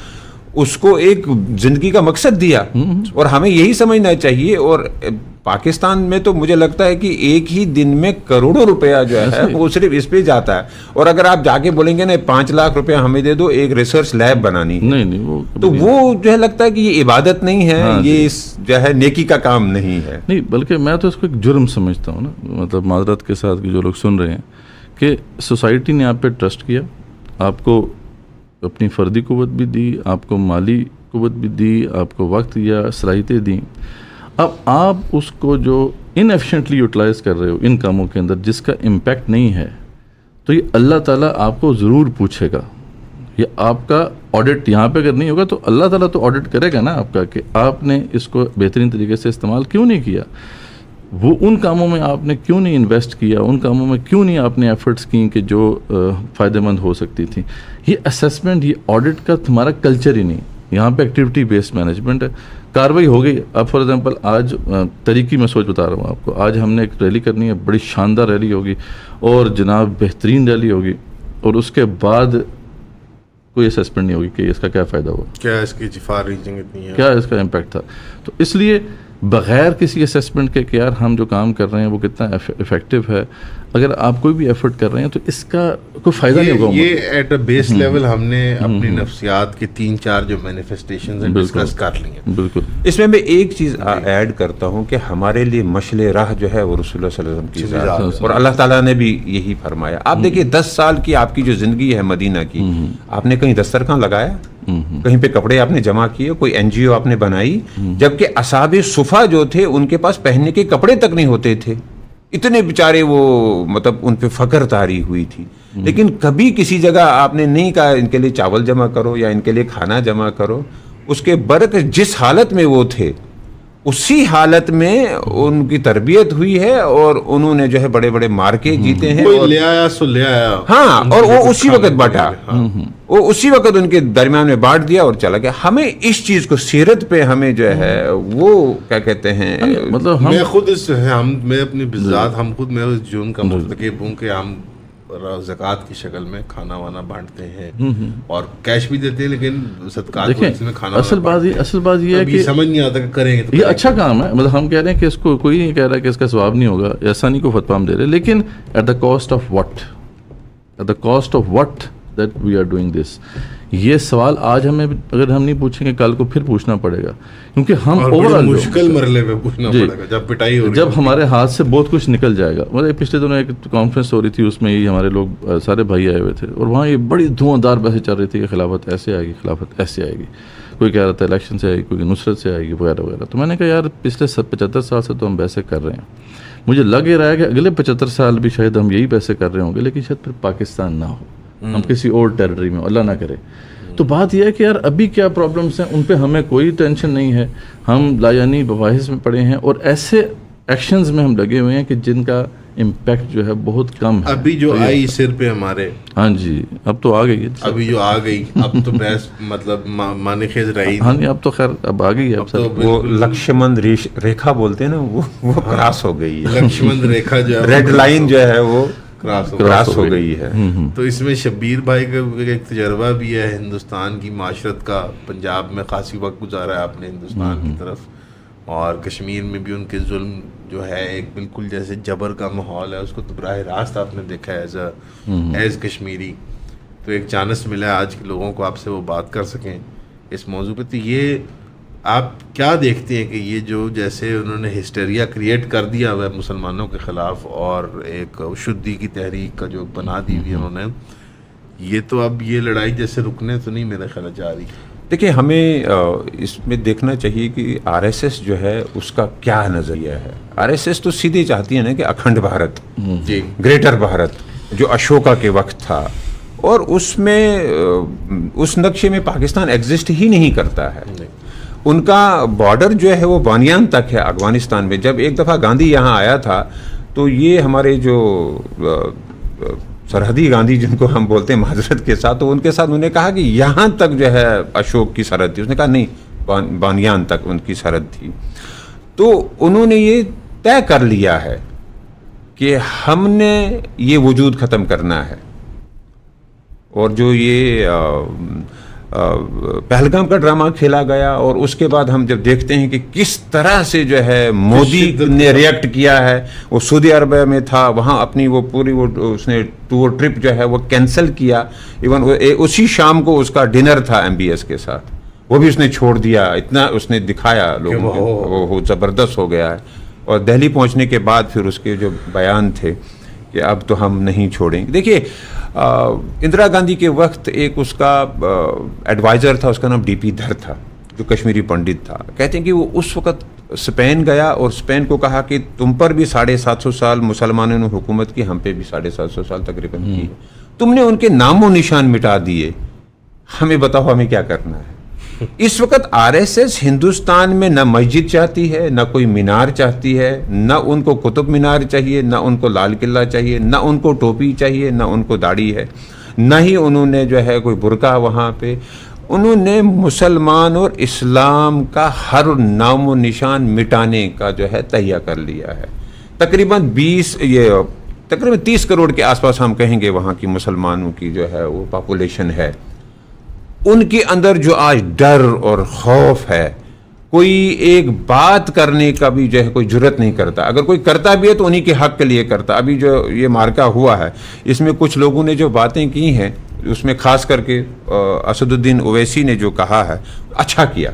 उसको एक जिंदगी का मकसद दिया। और हमें यही समझना चाहिए। और पाकिस्तान में तो मुझे लगता है कि एक ही दिन में करोड़ों रुपया जो है वो सिर्फ इस पे जाता है। और अगर आप जाके बोलेंगे ना 5 लाख रुपया हमें दे दो, एक रिसर्च लैब बनानी है, नहीं वो तो वो जो है लगता है कि ये इबादत नहीं है, ये जो है नेकी का काम नहीं है। नहीं, बल्कि मैं तो इसको एक जुर्म समझता हूँ ना, मतलब माजरत के साथ कि जो लोग सुन रहे हैं कि सोसाइटी ने आप पे ट्रस्ट किया, आपको अपनी फ़र्दी कुव्वत भी दी, आपको माली कुव्वत भी दी, आपको वक्त या सलाहियतें दी। अब आप उसको जो इनएफिशिएंटली यूटिलाइज कर रहे हो इन कामों के अंदर जिसका इम्पैक्ट नहीं है, तो ये अल्लाह ताला आपको ज़रूर पूछेगा। ये आपका ऑडिट यहाँ पे अगर नहीं होगा तो अल्लाह ताला तो ऑडिट करेगा ना आपका कि आपने इसको बेहतरीन तरीके से इस्तेमाल क्यों नहीं किया, वो उन कामों में आपने क्यों नहीं इन्वेस्ट किया, उन कामों में क्यों नहीं आपने एफर्ट्स की कि जो फ़ायदेमंद हो सकती थी। ये असेसमेंट, ये ऑडिट का तुम्हारा कल्चर ही नहीं, यहाँ पे एक्टिविटी बेस्ड मैनेजमेंट है। कार्रवाई हो गई, अब फॉर एग्जांपल आज तरीकी मैं सोच बता रहा हूँ आपको, आज हमने एक रैली करनी है, बड़ी शानदार रैली होगी और जनाब बेहतरीन रैली होगी, और उसके बाद कोई असेसमेंट नहीं होगी कि इसका क्या फ़ायदा हुआ, क्या इसकी फार रीचिंग इतनी है, क्या इसका इम्पैक्ट था। तो इसलिए बग़ैर किसी असेसमेंट के कि यार हम जो काम कर रहे हैं वो कितना इफ़ेक्टिव है, अगर आप कोई भी एफर्ट कर रहे हैं तो इसका कोई फ़ायदा नहीं होगा। ये एट अ बेस लेवल हमने अपनी नफ्सियात के 3-4 जो मैनिफेस्टेशंस हैं डिस्कस कर ली हैं। बिल्कुल। इसमें मैं एक चीज़ ऐड करता हूँ कि हमारे लिए मशले राह जो है वो रसूलुल्लाह सल्लल्लाहु अलैहि वसल्लम की ज़ात, और अल्लाह ताला ने भी यही फरमाया। आप देखिए 10 साल की आपकी जो ज़िंदगी है मदीना की, आपने कहीं दस्तरखान लगाया, कहीं पे कपड़े आपने जमा किए, कोई एनजीओ आपने बनाई, जबकि असहाबे सुफा जो थे उनके पास पहनने के कपड़े तक नहीं होते थे, इतने बेचारे वो मतलब उन पे फकर तारी हुई थी। लेकिन कभी किसी जगह आपने नहीं कहा इनके लिए चावल जमा करो या इनके लिए खाना जमा करो। उसके बरक जिस हालत में वो थे उसी हालत में उनकी तरबियत हुई है और उन्होंने जो है बड़े बड़े मार्के जीते हैं। कोई ले आया सो ले आया, हाँ, और वो उसी वक्त बांटा, वो उसी वक्त उनके दरमियान में बांट दिया और चला गया। हमें इस चीज को सीरत पे हमें जो है वो क्या कहते हैं, मतलब मैं खुद मैं अपनी बिज़ात हम खुद मैं उस जुर्म का मुर्तकिब हूँ कि हम ज़कात की शक्ल में खाना वाना बांटते हैं और कैश भी देते हैं, लेकिन सदकात में खाना असल बात ये है कि समझ नहीं आता कि करेंगे तो ये अच्छा काम है। मतलब हम कह रहे हैं कि इसको कोई नहीं कह रहा कि इसका सवाब नहीं होगा, ऐसा नहीं को फतवा हम दे रहे, लेकिन at the cost of what that we are doing this. ये सवाल आज हमें अगर हम नहीं पूछेंगे कल को फिर पूछना पड़ेगा, क्योंकि हम ओवरऑल मुश्किल मरले पे पूछना पड़ेगा जब पिटाई हो रही, जब हमारे हाथ से बहुत कुछ निकल जाएगा। मतलब पिछले दिनों एक कॉन्फ्रेंस हो रही थी, उसमें ही हमारे लोग सारे भाई आए हुए थे और वहाँ ये बड़ी धुआंधार बहसें चल रही थी कि खिलाफत ऐसे आएगी, खिलाफत ऐसे आएगी, कोई कह रहा था इलेक्शन से आएगी, कोई नुसरत से आएगी वगैरह वगैरह। तो मैंने कहा यार पिछले 75 साल से तो हम बहसें कर रहे हैं, मुझे लग ही रहा है कि अगले 75 साल भी शायद हम यही बहसें कर रहे होंगे, लेकिन शायद फिर पाकिस्तान ना हो, हम किसी और टेरिटरी में, अल्लाह ना करे। तो बात यह है कि यार अभी क्या प्रॉब्लम्स हैं उन पे हमें कोई टेंशन नहीं है, हम लायानी बवाहिस में पड़े हैं और ऐसे एक्शंस में हम लगे हुए हैं कि जिनका इम्पैक्ट जो है बहुत कम है। अभी जो आई सिर पे हमारे, हाँ जी, अब तो आ गई है, अभी जो आ गई, अब तो बहस मतलब माने खेज रही, हाँ नहीं अब तो खैर अब आ गई है, अब तो वो लक्ष्मण रेखा बोलते हैं ना, वो क्रॉस हो गई है, लक्ष्मण रेखा जो है, रेड लाइन जो है वो क्रॉस हो गई है। तो इसमें शब्बीर भाई का एक तजर्बा भी है हिंदुस्तान की माशरत का। पंजाब में खासी वक्त गुजारा है आपने हिंदुस्तान की तरफ, और कश्मीर में भी उनके जुल्म जो है एक बिल्कुल जैसे जबर का माहौल है, उसको तो बराह रास्त आपने देखा है एज कश्मीरी। तो एक चांस मिला है आज के लोगों को आपसे वो बात कर सकें इस मौजू पे। तो ये आप क्या देखते हैं कि ये जो जैसे उन्होंने हिस्टेरिया क्रिएट कर दिया हुआ है मुसलमानों के ख़िलाफ़ और एक शुद्धि की तहरीक का जो बना दी हुई उन्होंने, ये तो अब ये लड़ाई जैसे रुकने तो नहीं मेरा ख्याल जा रही। देखिए हमें इसमें देखना चाहिए कि आरएसएस जो है उसका क्या नज़रिया है। आरएसएस तो सीधे चाहती है ना कि अखंड भारत, जी, ग्रेटर भारत जो अशोका के वक्त था, और उसमें उस नक्शे में पाकिस्तान एग्जिस्ट ही नहीं करता है। उनका बॉर्डर जो है वो बानियान तक है अफगानिस्तान में। जब एक दफ़ा गांधी यहाँ आया था तो ये हमारे जो सरहदी गांधी जिनको हम बोलते हैं माजरत के साथ, तो उनके साथ उन्होंने कहा कि यहाँ तक जो है अशोक की सरहद थी। उसने कहा नहीं, बानियान तक उनकी सरहद थी। तो उन्होंने ये तय कर लिया है कि हमने ये वजूद ख़त्म करना है। और जो ये पहलगाम का ड्रामा खेला गया, और उसके बाद हम जब देखते हैं कि किस तरह से जो है मोदी ने रिएक्ट किया है, वो सऊदी अरब में था, वहाँ अपनी वो पूरी वो उसने टूर ट्रिप जो है वो कैंसिल किया। इवन उसी शाम को उसका डिनर था MBS के साथ, वो भी उसने छोड़ दिया। इतना उसने दिखाया लोगों को, वो ज़बरदस्त हो गया है। और दिल्ली पहुँचने के बाद फिर उसके जो बयान थे कि अब तो हम नहीं छोड़ेंगे। देखिए इंदिरा गांधी के वक्त एक उसका एडवाइज़र था, उसका नाम DP धर था, जो कश्मीरी पंडित था। कहते हैं कि वो उस वक्त स्पेन गया और स्पेन को कहा कि तुम पर भी 750 साल मुसलमानों ने हुकूमत की, हम पे भी 750 साल तकरीबन की, तुमने उनके नामो निशान मिटा दिए, हमें बताओ हमें क्या करना है। इस वक्त आरएसएस हिंदुस्तान में न मस्जिद चाहती है, न कोई मीनार चाहती है, न उनको कुतुब मीनार चाहिए, न उनको लाल किला चाहिए, न उनको टोपी चाहिए, न उनको दाढ़ी है, न ही उन्होंने जो है कोई बुर्का वहाँ पे। उन्होंने मुसलमान और इस्लाम का हर नाम व निशान मिटाने का जो है तैयार कर लिया है। तकरीबन 30 करोड़ के आसपास हम कहेंगे वहाँ की मुसलमानों की जो है वो पॉपुलेशन है। उनके अंदर जो आज डर और खौफ है, कोई एक बात करने का भी जो है कोई जुर्रत नहीं करता। अगर कोई करता भी है तो उन्हीं के हक के लिए करता। अभी जो ये मार्का हुआ है इसमें कुछ लोगों ने जो बातें की हैं, उसमें खास करके असदुद्दीन ओवैसी ने जो कहा है, अच्छा किया।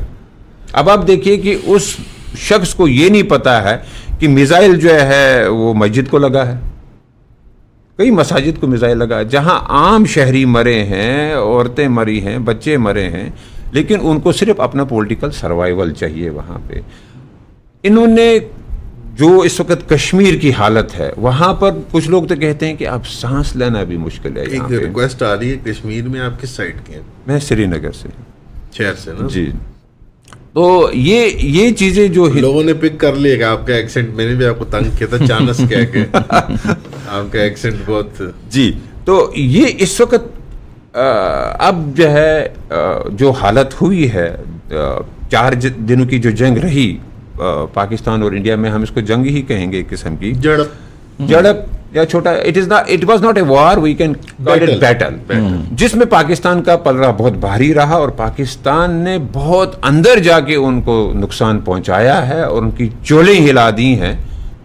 अब आप देखिए कि उस शख्स को ये नहीं पता है कि मिसाइल जो है वो मस्जिद को लगा है, कई मसाजिद को मिसाइल लगा है, जहां आम शहरी मरे हैं, औरतें मरी हैं, बच्चे मरे हैं, लेकिन उनको सिर्फ अपना पॉलिटिकल सर्वाइवल चाहिए वहां पे। इन्होंने जो इस वक्त कश्मीर की हालत है, वहां पर कुछ लोग तो कहते हैं कि अब सांस लेना भी मुश्किल है। एक रिक्वेस्ट आ रही है, कश्मीर में आप किस साइड के हैं? मैं श्रीनगर से, शहर से ना जी। तो ये चीजें जो लोगों ने पिक कर लिया कि आपका एक्सेंट, मैंने भी आपको तंग किया था चानस कह के आपका एक्सेंट बहुत जी। तो ये इस वक्त अब जो है जो हालत हुई है, 4 दिनों की जो जंग रही पाकिस्तान और इंडिया में, हम इसको जंग ही कहेंगे, एक किस्म की झड़प या छोटा, it was not a war, we can call it battle, जिसमें पाकिस्तान का पलड़ा बहुत भारी रहा और पाकिस्तान ने बहुत अंदर जाके उनको नुकसान पहुंचाया है और उनकी चोलें हिला दी हैं,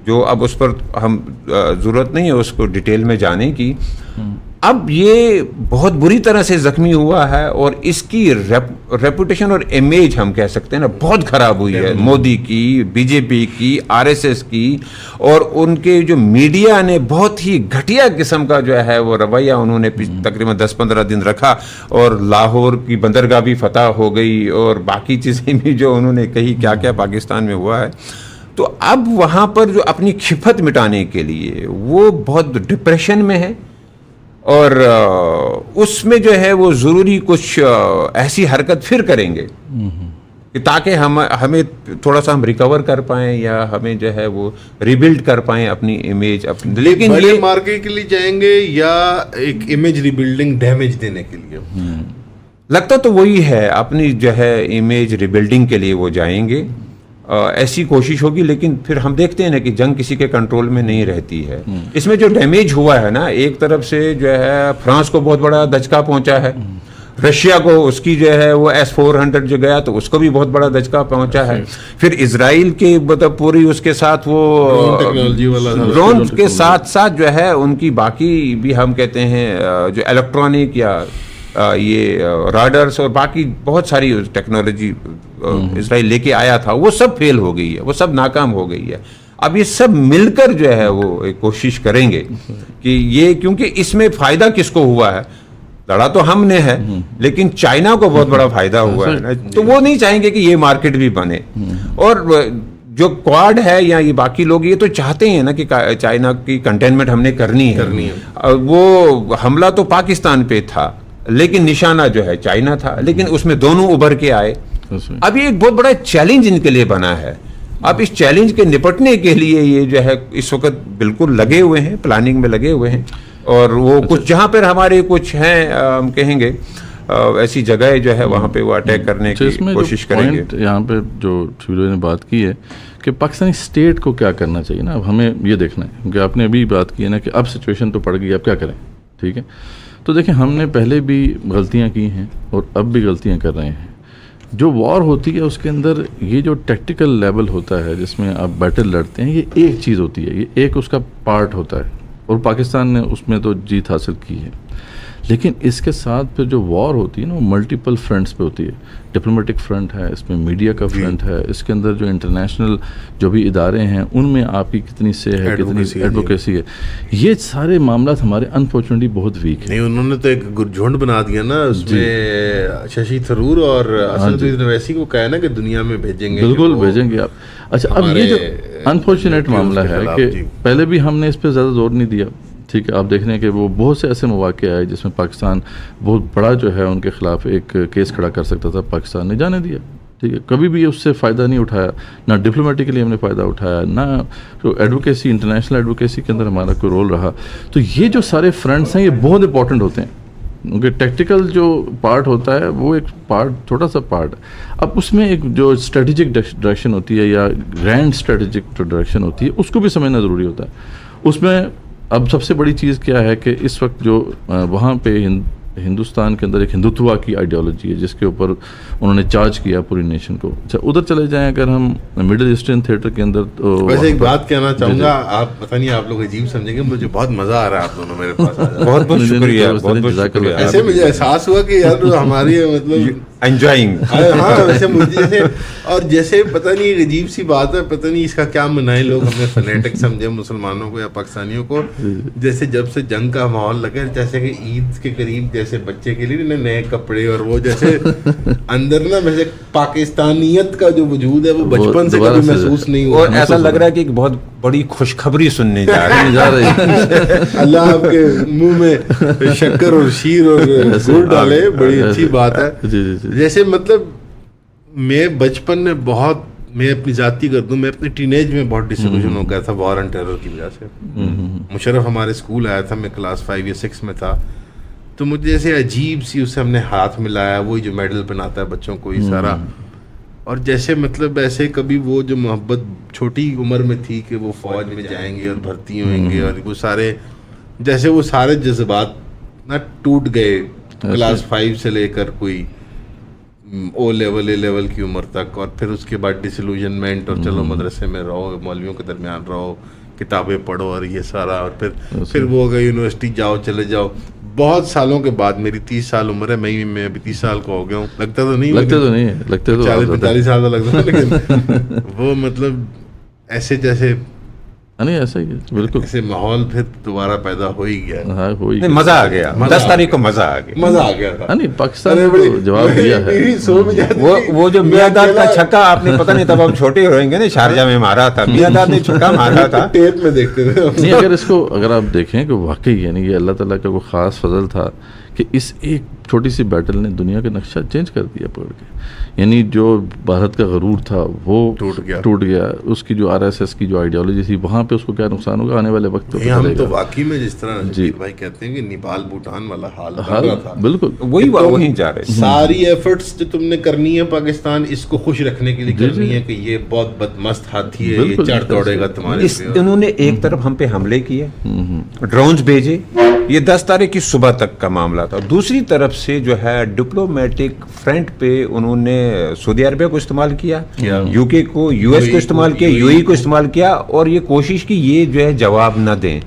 जो अब उस पर हम जरूरत नहीं है उसको डिटेल में जाने की। अब ये बहुत बुरी तरह से जख्मी हुआ है और इसकी रेपुटेशन और इमेज हम कह सकते हैं ना बहुत खराब हुई है, मोदी की, बीजेपी की, आरएसएस की, और उनके जो मीडिया ने बहुत ही घटिया किस्म का जो है वो रवैया उन्होंने तकरीबन 10-15 दिन रखा, और लाहौर की बंदरगाह भी फतह हो गई और बाकी चीज़ें भी जो उन्होंने कही, क्या क्या पाकिस्तान में हुआ है। तो अब वहाँ पर जो अपनी खिफत मिटाने के लिए वो बहुत डिप्रेशन में है, और उसमें जो है वो ज़रूरी कुछ ऐसी हरकत फिर करेंगे कि ताकि हमें थोड़ा सा हम रिकवर कर पाएं या हमें जो है वो रिबिल्ड कर पाएं अपनी इमेज अपनी। लेकिन ये मार्केट के लिए जाएंगे या एक इमेज रिबिल्डिंग डैमेज देने के लिए? लगता तो वही है, अपनी जो है इमेज रिबिल्डिंग के लिए वो जाएंगे, ऐसी कोशिश होगी। लेकिन फिर हम देखते हैं ना कि जंग किसी के कंट्रोल में नहीं रहती है। इसमें जो डैमेज हुआ है ना, एक तरफ से जो है फ्रांस को बहुत बड़ा दचका पहुंचा है, रशिया को उसकी जो है वो S-400 जो गया तो उसको भी बहुत बड़ा दचका पहुंचा है, फिर इजराइल के मतलब पूरी उसके साथ वो टेक्नोलॉजी वाला ड्रोन के साथ साथ जो है उनकी बाकी भी हम कहते हैं जो इलेक्ट्रॉनिक या ये राडार्स और बाकी बहुत सारी टेक्नोलॉजी इजराइल लेके आया था, वो सब फेल हो गई है, वो सब नाकाम हो गई है। अब ये सब मिलकर जो है वो एक कोशिश करेंगे कि ये, क्योंकि इसमें फायदा किसको हुआ है, लड़ा तो हमने है लेकिन चाइना को बहुत बड़ा फायदा हुआ है ना, तो वो नहीं चाहेंगे कि ये मार्केट भी बने। और जो क्वाड है या ये बाकी लोग ये तो चाहते हैं ना कि चाइना की कंटेनमेंट हमने करनी है। वो हमला तो पाकिस्तान पे था लेकिन निशाना जो है चाइना था, लेकिन उसमें दोनों उभर के आए। अब ये एक बहुत बड़ा चैलेंज इनके लिए बना है। अब इस चैलेंज के निपटने के लिए ये जो है इस वक्त बिल्कुल लगे हुए हैं, प्लानिंग में लगे हुए हैं, और वो कुछ जहाँ पर हमारे कुछ हैं हम कहेंगे ऐसी जगह जो है वहाँ पे वो अटैक करने की कोशिश करेंगे। यहाँ पे जो शिविर ने बात की है कि पाकिस्तानी स्टेट को क्या करना चाहिए ना, अब हमें ये देखना है, क्योंकि आपने अभी बात की है ना कि अब सिचुएशन तो पड़ गई, अब क्या करें, ठीक है। तो देखिए, हमने पहले भी गलतियाँ की हैं और अब भी गलतियाँ कर रहे हैं। जो वॉर होती है उसके अंदर ये जो टैक्टिकल लेवल होता है जिसमें आप बैटल लड़ते हैं, ये एक चीज़ होती है, ये एक उसका पार्ट होता है, और पाकिस्तान ने उसमें तो जीत हासिल की है। लेकिन इसके साथ फिर जो वॉर होती है ना, वो मल्टीपल फ्रंट्स पे होती है। डिप्लोमेटिक फ्रंट है, इसमें मीडिया का फ्रंट है, इसके अंदर जो इंटरनेशनल जो भी इदारे हैं उनमें आपकी कितनी से है, कितनी एडवोकेसी है, ये सारे मामला हमारे अनफॉर्चुनेटली बहुत वीक है। नहीं, उन्होंने तो एक झुंड बना दिया ना, उसमें शशि थरूर और असदुद्दीन ओवैसी को कहा ना कि दुनिया में भेजेंगे, बिल्कुल भेजेंगे आप। अच्छा, अब ये जो अनफॉर्चुनेट मामला है कि पहले भी हमने इस पर ज़्यादा जोर नहीं दिया, ठीक है, आप देख रहे हैं कि वो बहुत से ऐसे मौके आए जिसमें पाकिस्तान बहुत बड़ा जो है उनके ख़िलाफ़ एक केस खड़ा कर सकता था, पाकिस्तान ने जाने दिया। ठीक है, कभी भी उससे फ़ायदा नहीं उठाया, ना डिप्लोमेटिकली हमने फ़ायदा उठाया, ना तो एडवोकेसी, इंटरनेशनल एडवोकेसी के अंदर हमारा कोई रोल रहा। तो ये जो सारे फ्रंट्स हैं ये बहुत इंपॉर्टेंट होते हैं, उनके टेक्टिकल जो पार्ट होता है वो एक पार्ट, छोटा सा पार्ट। अब उसमें एक जो स्ट्रेटजिक डायरेक्शन होती है या ग्रैंड स्ट्रेटजिक डायरेक्शन होती है, उसको भी समझना ज़रूरी होता है। उसमें अब सबसे बड़ी चीज़ क्या है कि इस वक्त जो वहाँ पे हिंदुस्तान के अंदर एक हिंदुत्वा की आइडियोलॉजी है जिसके ऊपर उन्होंने चार्ज किया पूरी नेशन को। अच्छा, उधर चले जाएं अगर हम मिडिल ईस्टर्न थिएटर के अंदर, तो वैसे एक बात कहना चाहूँगा, आप पता नहीं आप लोग अजीब समझेंगे, मुझे बहुत मज़ा आ रहा है आप दोनों मेरे पास आ जाए। बहुत बहुत शुक्रिया, बहुत बहुत शुक्रिया। ऐसे मुझे एहसास हुआ कि यार हमारी मतलब एंजॉइंग। हाँ, वैसे मुझे जैसे, और जैसे पता नहीं एक अजीब सी बात है, पता नहीं इसका क्या मनाए लोग, हमें फनेटिक समझे मुसलमानों को या पाकिस्तानियों को। जैसे जब से जंग का माहौल लगे, जैसे कि ईद के करीब जैसे बच्चे के लिए नए कपड़े, और वो जैसे अंदर ना वैसे पाकिस्तानियत का जो वजूद है वो बचपन से कभी महसूस नहीं हुआ। और ऐसा लग रहा है कि एक बहुत बड़ी खुशखबरी सुनने जा रही है। अल्लाह आपके मुंह में शक्कर और शीर और गुड़ डाले, बड़ी अच्छी बात है। जैसे मतलब मैं बचपन में बहुत, मैं अपनी जाति कर दूं, मैं अपने टीनेज में बहुत डिसइल्यूजन हो गया था वॉर एंड टेरर की वजह से। मुशर्रफ हमारे स्कूल आया था, मैं क्लास 5 या 6 में था, तो मुझे जैसे अजीब सी, उससे हमने हाथ मिलाया, वही जो मेडल पहनाता है बच्चों को, ये सारा। और जैसे मतलब ऐसे कभी वो जो मोहब्बत छोटी उम्र में थी कि वो फौज में जाएंगे और भर्ती होंगे, और वो सारे जैसे वो सारे जज्बात ना टूट गए क्लास 5 से लेकर कोई ओ लेवल, ए लेवल की उम्र तक। और फिर उसके बाद डिसइल्यूजनमेंट, और चलो मदरसे में रहो, मौलवियों के दरमियान रहो, किताबें पढ़ो और ये सारा, और फिर वो अगर यूनिवर्सिटी जाओ, चले जाओ। बहुत सालों के बाद, मेरी 30 साल उम्र है, मैं अभी 30 साल का हो गया हूँ, लगता तो नहीं है, 40-45 साल का लगता है, लेकिन वो मतलब ऐसे जैसे नहीं, ऐसा ही है बिल्कुल, ऐसे माहौल फिर दोबारा पैदा हो ही गया। हाँ, हो ही मजा आ गया, 10 तारीख को मजा आ गया था। नहीं, पाकिस्तान ने जवाब दिया है। वो जो मियादाद का छक्का, आपने पता नहीं तब हम छोटे रहेंगे ना, शारजा में मारा था, मियादाद ने छक्का मारा था, टेप में देखते थे। नहीं, अगर आप देखें कि वाकई यानी ये अल्लाह ताला का वो ख़ास फजल था कि इस एक छोटी सी बैटल ने दुनिया का नक्शा चेंज कर दिया पकड़ के। यानी जो भारत का गरूर था वो टूट गया। उसकी जो RSS की जो आइडियोलॉजी थी, वहाँ पे उसको क्या नुकसान होगा आने वाले वक्त में। हम तो वाकई में जिस तरह जी भाई कहते हैं कि नेपाल भूटान वाला हाल था, बिल्कुल वही जा रहे। सारी एफर्ट्स जो तुमने करनी है पाकिस्तान इसको खुश रखने के लिए करनी है कि ये बहुत बदमस्त हाथी है, ये चढ़ दौड़ेगा तुम्हारे। इन्होंने एक तरफ हम पे हमले किए, ड्रोन्स भेजे, ये 10 तारीख की सुबह तक का मामला था। दूसरी तरफ से जो है डिप्लोमेटिक फ्रंट पे उन्होंने सऊदी अरबिया को इस्तेमाल किया, UK को, US को इस्तेमाल किया, UAE को इस्तेमाल किया, और ये कोशिश की ये जो है जवाब न दें।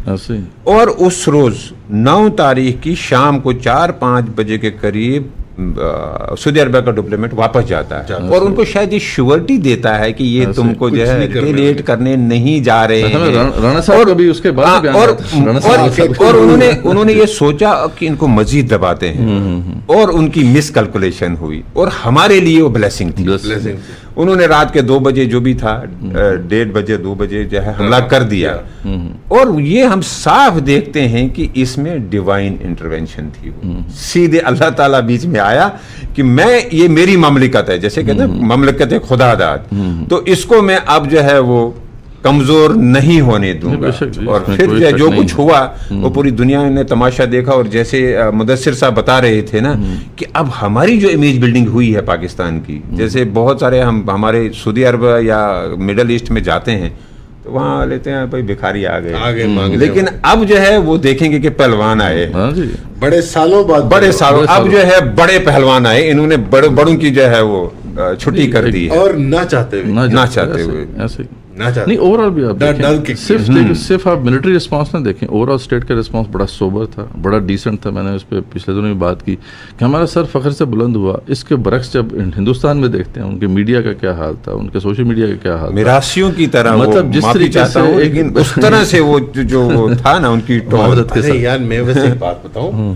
और उस रोज 9 तारीख की शाम को 4-5 बजे के करीब सऊदी अरबिया का डिप्लोमेट वापस जाता है, और उनको शायद ये श्योरिटी देता है कि ये तुमको जो है रिटेलिएट करने नहीं जा रहे हैं। राणा साहब भी उसके बाद और उन्होंने ये सोचा कि इनको मजीद दबाते हैं, और उनकी मिस कैलकुलेशन हुई, और हमारे लिए वो ब्लेसिंग थी। उन्होंने रात के 2 बजे जो भी था, 1:30 बजे 2 बजे जो है हमला कर दिया, और ये हम साफ देखते हैं कि इसमें डिवाइन इंटरवेंशन थी। सीधे अल्लाह ताला बीच में आया कि ये मेरी ममलिकत है, जैसे कहते हैं ममलिकत है खुदादाद, तो इसको मैं अब जो है वो कमजोर नहीं होने दूंगा। और फिर जो कुछ हुआ वो पूरी दुनिया ने तमाशा देखा। और जैसे मुदस्सिर साहब बता रहे थे ना कि अब हमारी जो इमेज बिल्डिंग हुई है पाकिस्तान की, जैसे बहुत सारे हमारे सऊदी अरब या मिडल ईस्ट में जाते हैं तो वहाँ लेते हैं भाई भिखारी आ गए, लेकिन अब जो है वो देखेंगे कि पहलवान आए, बड़े सालों अब जो है बड़े पहलवान आए, इन्होंने बड़ों की जो है वो छुट्टी कर दी है, और ना चाहते हुए ऐसे नहीं। ओवरऑल भी आप सिर्फ आप मिलिट्री रिस्पांस ना देखें, ओवरऑल स्टेट का रिस्पांस बड़ा सोबर था, बड़ा डिसेंट था। मैंने उस पर पिछले दिनों में बात की कि हमारा सर फख्र से बुलंद हुआ। इसके बरक्स जब हिंदुस्तान में देखते हैं उनके मीडिया का क्या हाल था, उनके सोशल मीडिया का क्या हाल था, मिरासियों की तरह, मतलब जिस तरीके से उस तरह से वो जो था ना उनकी यार। मैं वैसे एक बात बताऊं,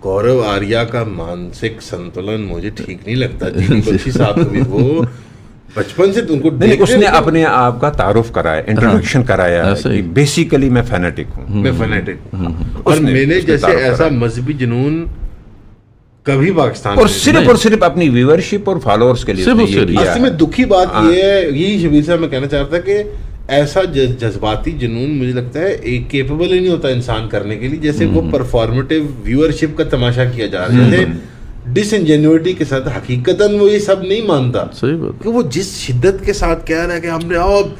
गौरव आर्या का मानसिक संतुलन मुझे ठीक नहीं लगता। जी बख्शी साहब को भी वो बचपन से तुमको नहीं, उसने अपने आप का तारुफ कराया, इंट्रोडक्शन कराया ऐसा ही। कि बेसिकली मैं फैनेटिक हूँ। मैं फैनेटिक और उसने मैंने जैसे तारुफ ऐसा कराया। मजहबी जुनून कभी पाकिस्तान और में सिर्फ अपनी व्यूअरशिप और फॉलोअर्स के लिए सिर्फ उसने उसके ये लिए। किया असली में दुखी बात हाँ। ये है, यही शबीर साहब मैं कहना चाह रहा था कि ऐसा जज्बाती जुनून मुझे लगता है एक केपेबल ही नहीं होता इंसान करने के लिए, जैसे वो परफॉर्मेटिव व्यूअरशिप का तमाशा किया जा रहा है, जैसे डिसइंजेन्युइटी के साथ हकीकतन वो ये सब नहीं मानता सही बात कि वो जिस शिद्दत के साथ कह रहा है कि हमने अब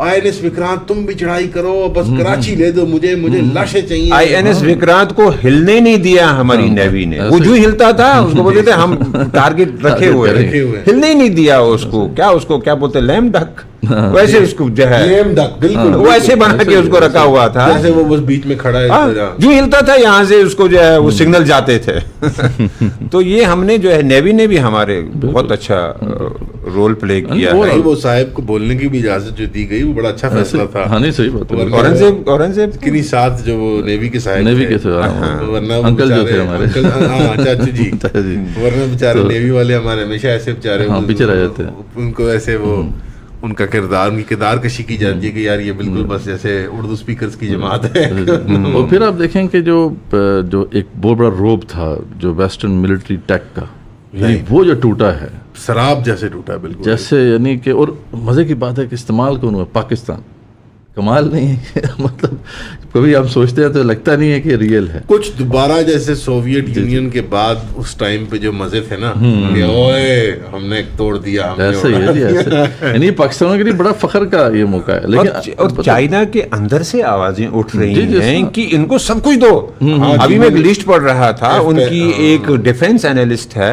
INS विक्रांत तुम भी चढ़ाई करो, बस कराची ले दो मुझे लाशें चाहिए। INS विक्रांत को हिलने नहीं दिया हमारी नेवी ने, वो जो हिलता था उसको बोलते थे हम टारगेट रखे हुए रखे हुए हैं, हैं। हिलने ही नहीं दिया उसको क्या बोलते लैम डक, वैसे उसको जो है लेम डक, बिल्कुल वो ऐसे बना के उसको रखा हुआ था, जैसे वो बस बीच में खड़ा है हाँ, इस तरह। जो हिलता था यहाँ से उसको जो है वो सिग्नल जाते थे। तो ये हमने जो है नेवी ने भी हमारे बहुत अच्छा रोल प्ले किया वो है। भाई वो साहब को बोलने की भी इजाजत जो दी गई वो बड़ा अच्छा फैसला था। हाँ नहीं सही बात है। औरंगजेब किन्हीं साथ जो वो नेवी के साहब नेवी के थे, वरना वो अंकल जो बेचारे- थे हमारे। अंकल, हाँ चाचू जी, चाचा जी। वरना बेचारे तो- नेवी वाले हमारे हमेशा ऐसे बेचारे हाँ, पीछे रह जाते हैं। उनको ऐसे वो उनका किरदार, उनकी किरदार कशी की जाती है कि यार ये बिल्कुल बस जैसे उर्दू स्पीकर्स की जमात है। और फिर आप देखें कि जो एक बहुत बड़ा रोब था जो वेस्टर्न मिलिट्री टेक का, यानी वो जो टूटा है शराब जैसे टूटा बिल्कुल। जैसे, यानी कि और मज़े की बात है कि इस्तेमाल कौन हुआ? पाकिस्तान। कमाल नहीं है मतलब कभी हम सोचते हैं तो लगता नहीं है कि रियल है। कुछ दोबारा जैसे सोवियत यूनियन के बाद उस टाइम पे जो मजे थे ना कि ओए हमने तोड़ दिया, हमने ऐसा ही है जी, ऐसा यानी पाकिस्तान के लिए बड़ा फख्र का ये मौका है। लेकिन और चाइना के अंदर से आवाजें उठ रही जी, जी, हैं हाँ। कि इनको सब कुछ दो। अभी मैं एक लिस्ट पढ़ रहा था, FP उनकी एक डिफेंस एनालिस्ट है,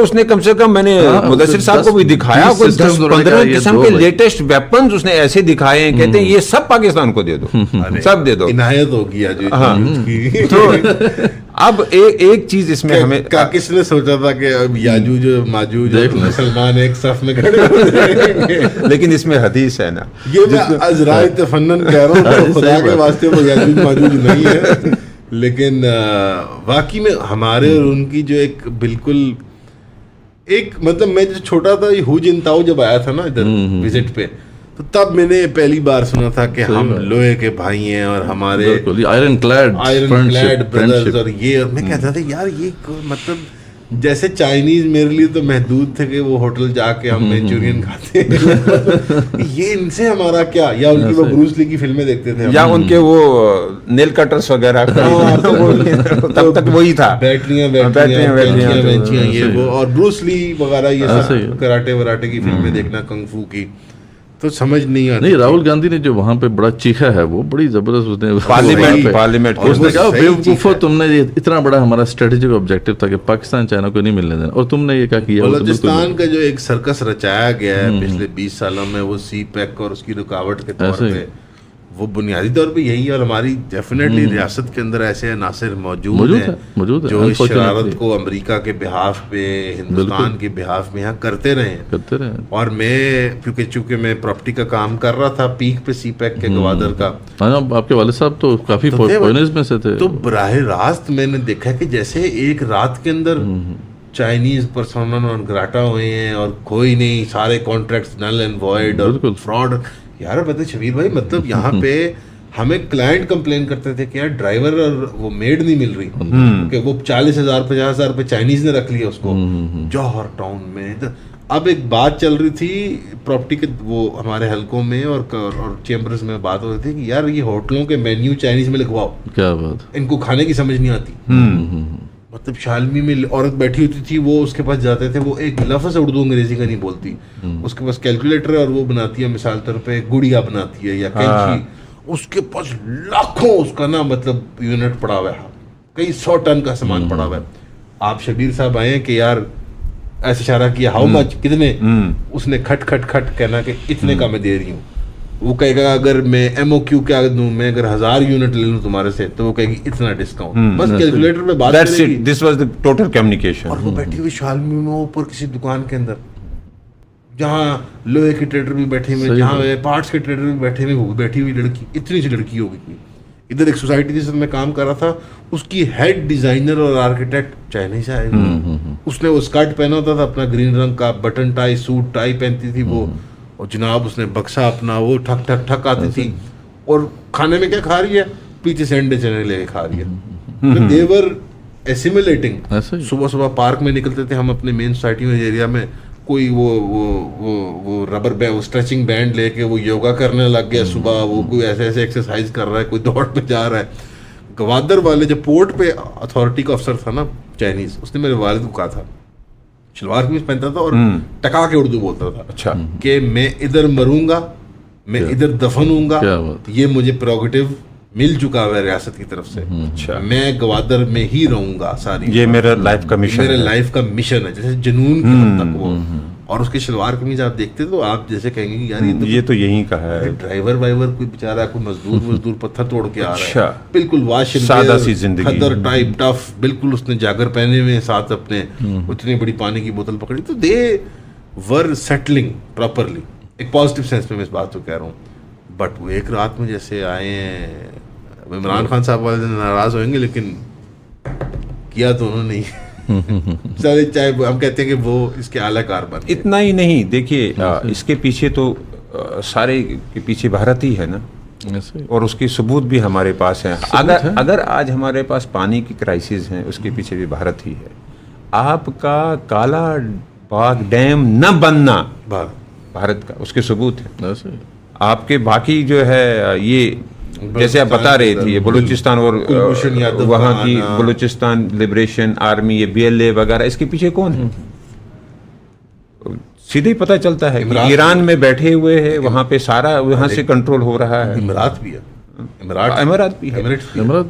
उसने कम से कम मैंने हाँ, मुदस्सिर साहब को भी 10 दिखाया, कोई 20 systems 10-15 ये किस्म दो के भाई। लेटेस्ट वेपन्स उसने ऐसे दिखाए हैं, कहते हैं ये सब पाकिस्तान को दे दो, सब दे दो। इनायत हो गया जो हाँ। की। तो अब एक चीज इसमें हमें किसने सोचा था कि अब याजूज माजूज और मुसलमान एक सफ में खड़े हो जाएंगे। लेकिन इसमें हदीस है ना, ये मैं अजराय तफन्नन कह रहा हूँ, तो खुदा के वास्ते वो याजूज माजूज नहीं है, लेकिन वाकई में हमारे और उनकी जो एक बिल्कुल एक मतलब मैं जो छोटा था, ये हु जिनताओ जब आया था ना इधर विजिट पे, तो तब मैंने पहली बार सुना था कि हम लोहे के भाई हैं और हमारे आयरन क्लैड ब्रदर्स और ये, और मैं कहता था यार ये मतलब जैसे चाइनीज मेरे लिए तो महदूद थे कि वो होटल जाके हम मंचूरियन खाते हैं। ये इनसे हमारा क्या, या उनकी वो ब्रूस ली की फिल्में देखते थे या उनके वो नेल कटर्स वगैरह तब तक वही था, बैटरियां ये वो, और ब्रूस ली वगैरह ये सब कराटे वराटे की फिल्में देखना, कंग फू की, तो समझ नहीं आती। नहीं, राहुल गांधी ने जो वहाँ पे बड़ा चीखा है वो बड़ी जबरदस्त, उसने पार्लियामेंट उसने कहा बेवकूफो, तुमने ये इतना बड़ा हमारा स्ट्रेटेजिक ऑब्जेक्टिव था कि पाकिस्तान चाइना को नहीं मिलने देना, और तुमने ये क्या किया? बलूचिस्तान का जो एक सर्कस रचाया गया है पिछले 20 सालों में, वो सी पैक और उसकी रुकावट के तौर पे, वो बुनियादी तौर पे यही है। और हमारी डेफिनेटली रियासत के अंदर ऐसे अनासिर मौजूद हैं जो इस शरारत को अमेरिका के बिहाफ पे, हिंदुस्तान के बिहाफ में यहाँ करते रहे। और मैं चूंकि मैं प्रॉपर्टी का काम कर रहा था पीक पे सी पैक के गवादर का, आपके वाले साहब तो काफी पॉइंटर्स में से थे, तो बराह रास्त मैंने देखा कि जैसे एक रात के अंदर चाइनीज पर्सोना नॉन ग्राटा हुए हैं और कोई नहीं, सारे कॉन्ट्रैक्ट्स नल एंड वॉइड और फ्रॉड। यार पता शबीर भाई, मतलब यहाँ पे हमें क्लाइंट कंप्लेन करते थे कि यार ड्राइवर और वो मेड नहीं मिल रही, कि वो 40,000 50,000 रुपए चाइनीज ने रख लिया उसको जौहर टाउन में। तो अब एक बात चल रही थी प्रॉपर्टी के वो हमारे हलकों में और चैम्बर्स में बात हो रही थी कि यार ये होटलों के मेन्यू चाइनीज में लिखवाओ, क्या बात, इनको खाने की समझ नहीं आती। मतलब शालमी में औरत बैठी होती थी, वो उसके पास जाते थे, वो एक लफ्ज़ उर्दू अंग्रेजी का नहीं बोलती, उसके पास कैलकुलेटर है और वो बनाती है मिसाल तौर पे गुड़िया बनाती है या कैंची, उसके पास लाखों उसका ना मतलब यूनिट पड़ा हुआ है, कई 100 टन का सामान पड़ा हुआ है। आप शबीर साहब आए कि यार ऐसे इशारा किया, हाउ मच, कितने, उसने खट खट खट कहना कि इतने का मैं दे रही हूँ। वो कहेगा अगर मैं MOQ क्या दूं, मैं अगर 1000 यूनिट ले लूं तुम्हारे से, तो वो कहेगी इतना डिस्काउंट, बस कैलकुलेटर पे बात करेगी। This was the total communication. और वो बैठी हुई शालमी में ऊपर किसी दुकान के अंदर, जहाँ लोहे के ट्रेडर भी बैठे हुए, जहाँ पार्ट्स के ट्रेडर भी बैठे हुए, वो बैठी हुई लड़की, इतनी सी लड़की होगी। इधर एक सोसाइटी जिसमें मैं काम कर रहा था, उसकी हेड डिजाइनर और आर्किटेक्ट चाइनीज आए, उसने वो स्कर्ट पहना होता था अपना ग्रीन रंग का, बटन टाई सूट टाई पहनती थी वो, और जनाब उसने बक्सा अपना वो ठक ठक ठक आती थी, और खाने में क्या खा रही है, पीछे से अंडे चने लेके खा रही है। देवर एसिमुलेटिंग। सुबह सुबह पार्क में निकलते थे हम अपने मेन सोसाइटी में एरिया में, कोई वो रबर बैंड, वो स्ट्रेचिंग बैंड लेके वो योगा करने लग गया सुबह, वो कोई ऐसे ऐसे एक्सरसाइज कर रहा है, कोई दौड़ पे जा रहा है। गवादर वाले जो पोर्ट पे अथॉरिटी का अफसर था ना चाइनीज, उसने मेरे वालिद को कहा था, शलवार कमीज पहनता था और टका के उर्दू बोलता था, अच्छा, कि मैं इधर मरूंगा, मैं इधर दफन होऊंगा, ये मुझे प्रोगेटिव मिल चुका है रियासत की तरफ से, अच्छा, मैं गवादर में ही रहूंगा सारी, ये मेरा लाइफ का मिशन, मेरे लाइफ का मिशन है, जैसे जुनून की हद तक वो। और उसकी शलवार कमीज आप देखते तो आप जैसे कहेंगे कि यार ये तो यहीं का है, ड्राइवर वाइवर कोई बेचारा, कोई मजदूर पत्थर तोड़ के आ रहा अच्छा, है, बिल्कुल वाश सादा सी जिंदगी, खद्दर टाइप टफ, बिल्कुल उसने जागर पहने हुए साथ अपने, उतनी बड़ी पानी की बोतल पकड़ी, तो दे वर सेटलिंग प्रॉपरली, एक पॉजिटिव सेंस में मैं इस बात को कह रहा हूँ। बट वो एक रात में जैसे आए हैं, इमरान खान साहब वाले नाराज होंगे, लेकिन किया तो उन्होंने ही चाहे हम कहते हैं कि वो इसके आला कार बन गए। इतना ही नहीं, देखिए इसके पीछे तो सारे के पीछे भारत ही है ना, और उसकी सबूत भी हमारे पास है। अगर आज हमारे पास पानी की क्राइसिस है, उसके पीछे भी भारत ही है। आपका काला बाग डैम न बनना भारत का, उसके सबूत है। आपके बाकी जो है ये जैसे आप बता रहे थे, बलूचिस्तान और वहाँ की बलूचिस्तान लिबरेशन आर्मी, ये BLA वगैरह, इसके पीछे कौन है? सीधे ही पता चलता है कि ईरान में बैठे हुए हैं, वहाँ पे सारा वहाँ से कंट्रोल हो रहा है। इमरात भी है, इमरात भी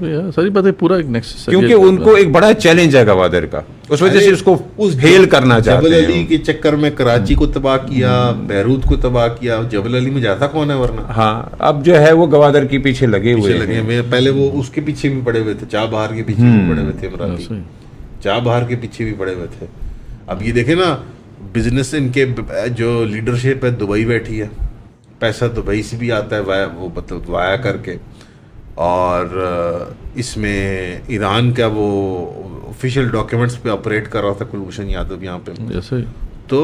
है, सारी बातें पूरा एक नेक्सस, क्योंकि उनको एक बड़ा चैलेंज है गवादर का, उस वजह से उसको फेल करना चाहते हैं। जबल अली के चक्कर में कराची को तबाह किया, बैरूत को तबाह किया, जबल अली में जाता कौन है वरना। हाँ, अब जो है वो गवादर के पीछे लगे हुए हैं। पहले वो उसके पीछे भी पड़े हुए थे, चाबहार के पीछे भी पड़े हुए थे, इमराती चाबहार के पीछे भी पड़े हुए थे। अब ये देखे ना, बिजनेस इनके जो लीडरशिप है दुबई बैठी है, पैसा दुबई से भी आता है वाया, वो मतलब वाया करके, और इसमें ईरान का वो ऑफिशियल डॉक्यूमेंट्स पे ऑपरेट कर रहा था कुलभूषण यादव यहाँ पे। जैसे तो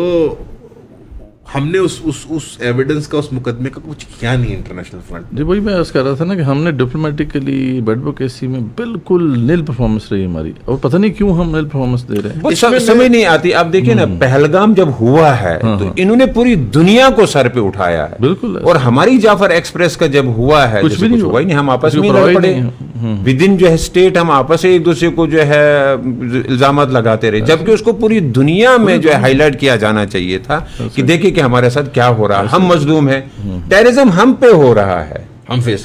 हमने उस एविडेंस का, उस मुकदमे का कुछ किया नहीं इंटरनेशनल फ्रंट। जी वही मैं अर्ज कर रहा था ना कि हमने डिप्लोमेटिकली एडवोकेसी में बिल्कुल नील परफॉर्मेंस रही हमारी, और पता नहीं क्यों हम नील परफॉर्मेंस दे रहे हैं, समझ नहीं आती। अब देखिए ना, पहलगाम जब हुआ है तो इन्होंने पूरी दुनिया को सर पे उठाया है, बिल्कुल। और हमारी जाफर एक्सप्रेस का जब हुआ है, कुछ भी नहीं हुआ, हम आपस में लड़ पड़े विद इन जो है स्टेट, हम आपस में एक दूसरे को जो है इल्जामात लगाते रहे, जबकि उसको पूरी दुनिया में जो है हाईलाइट किया जाना चाहिए था कि देखिए कि हमारे साथ क्या हो रहा है, हम मजलूम हैं, टेररिज्म हम पे हो रहा है, हम फेस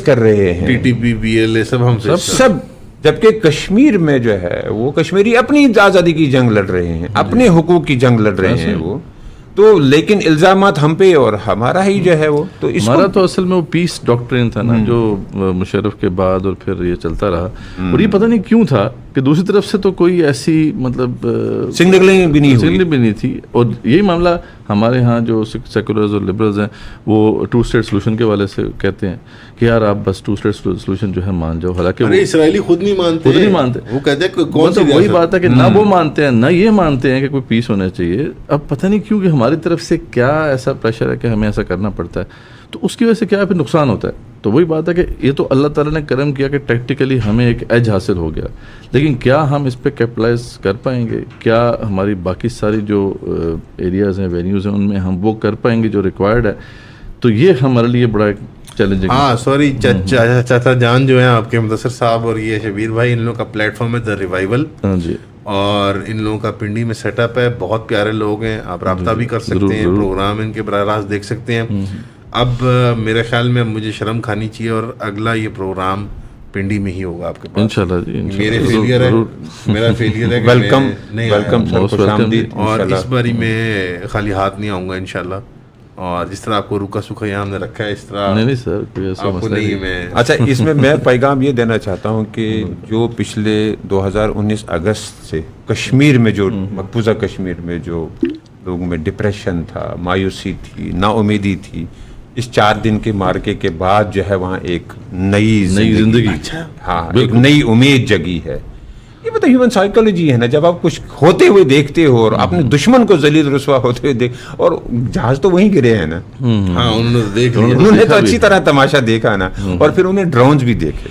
कर रहे हैं, TTP BLA सब जबकि कश्मीर में जो है वो कश्मीरी अपनी आज़ादी की जंग लड़ रहे हैं, अपने हुकूक की जंग लड़ रहे हैं वो तो, लेकिन इल्जामात हम पे और हमारा ही जो है वो, तो हमारा तो असल में वो पीस डॉक्ट्रिन था ना, जो मुशर्रफ के बाद और फिर ये चलता रहा, और ये पता नहीं क्यों था कि दूसरी तरफ से तो कोई ऐसी मतलब सिग्नलिंग भी नहीं थी। और यही मामला हमारे यहाँ जो सेकुलर्स और लिबरल्स हैं वो टू स्टेट सोल्यूशन के वाले से कहते हैं कि यार आप बस टू स्टेट सोल्यूशन जो है मान जाओ, हालांकि इसराइली खुद नहीं मानते, वो कहते हैं कौन सी, वही बात है कि ना वो मानते हैं ना ये मानते हैं कि कोई पीस होना चाहिए। अब पता नहीं क्यों कि हमारी तरफ से क्या ऐसा प्रेशर है कि हमें ऐसा करना पड़ता है, तो उसकी वजह से क्या फिर नुकसान होता है। तो वही बात है कि ये तो अल्लाह ताला ने करम किया कि टैक्टिकली हमें एक एज हासिल हो गया, लेकिन क्या हम इस पर कैपिटलाइज कर पाएंगे, क्या हमारी बाकी सारी जो एरियाज़ हैं, वेन्यूज़ हैं, उनमें हम वो कर पाएंगे जो रिक्वायर्ड है, तो ये हमारे लिए बड़ा एक चैलेंजिंग। हाँ सॉरी, चाचा जान जो है आपके मुदस्सिर साहब और ये शबीर भाई, इन लोगों का प्लेटफॉर्म है द रिवाइवल। हाँ जी, और इन लोगों का पिंडी में सेटअप है, बहुत प्यारे लोग हैं, आप रब्ता भी कर सकते हैं, प्रोग्राम इनके बराह रास्त देख सकते हैं। अब मेरे ख्याल में मुझे शर्म खानी चाहिए और अगला ये प्रोग्राम पिंडी में ही होगा आपके पास इंशाल्लाह जी। मेरा फेलियर है वेलकम और इस बारी में खाली हाथ नहीं आऊँगा इंशाल्लाह। और जिस तरह आपको रुका सूखा यहाँ हमने रखा है, इस तरह नहीं सर कोई ऐसा आपको नहीं। मैं अच्छा, इसमें मैं पैगाम ये देना चाहता हूँ कि जो पिछले 2019 अगस्त से कश्मीर में जो मकबूजा कश्मीर में जो लोगों में डिप्रेशन था, मायूसी थी, नाउमीदी थी, इस 4 दिन के मार्के के बाद जो है वहाँ एक नई जिंदगी, हाँ, एक नई उम्मीद जगी है। ये मतलब ह्यूमन साइकोलॉजी है ना, जब आप कुछ होते हुए देखते हो और अपने दुश्मन को जलील रुसवा होते हुए देख, और जहाज तो वहीं गिरे हैं ना, हाँ उन्होंने देख लिया, उन्होंने तो अच्छी तरह तमाशा देखा ना, और फिर उन्हें ड्रोन्स भी देखे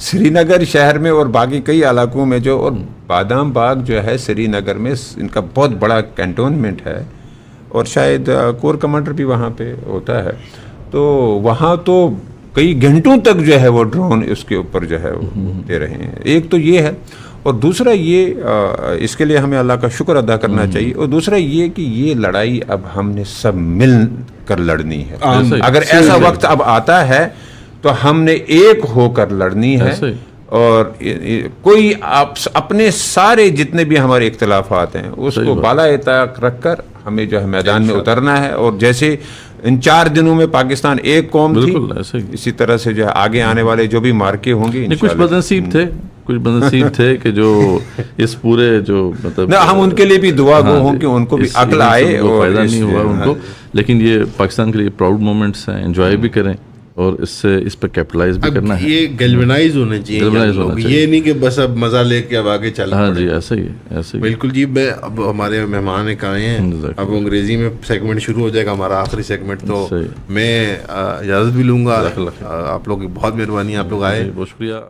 श्रीनगर शहर में और बाकी कई इलाकों में जो, और बादाम बाग जो है श्रीनगर में, इनका बहुत बड़ा कैंटोनमेंट है और शायद कोर कमांडर भी वहाँ पे होता है, तो वहाँ तो कई घंटों तक जो है वो ड्रोन उसके ऊपर जो है वो दे रहे हैं। एक तो ये है, और दूसरा ये इसके लिए हमें अल्लाह का शुक्र अदा करना चाहिए, और दूसरा ये कि ये लड़ाई अब हमने सब मिल कर लड़नी है। अगर ऐसा वक्त अब आता है तो हमने एक होकर लड़नी है, और कोई आप अपने सारे जितने भी हमारे इख्तिलाफात हैं उसको बालाए ताक रखकर हमें जो है मैदान में उतरना है। और जैसे इन 4 दिनों में पाकिस्तान एक कौम थी, इसी तरह से जो है आगे आने वाले जो भी मार्के होंगे, कुछ बदनसीब थे कि जो इस पूरे जो मतलब हम उनके लिए भी दुआ गो हों कि उनको भी अक्ल आए, और फायदा नहीं हुआ उनको, लेकिन ये पाकिस्तान के लिए प्राउड मोमेंट्स हैं, एंजॉय भी करें और इससे इस पर कैपिटलाइज भी करना है। ये गैल्वेनाइज होने चाहिए, ये नहीं कि बस अब मजा लेके अब आगे चल। हाँ जी, ऐसा ही है, ऐसा ही। बिल्कुल जी। अब हमारे मेहमान एक आए हैं, अब अंग्रेजी में सेगमेंट शुरू हो जाएगा, हमारा आखिरी सेगमेंट, तो मैं इजाज़त भी लूँगा। आप लोग की बहुत मेहरबानी, आप लोग आए, बहुत शुक्रिया।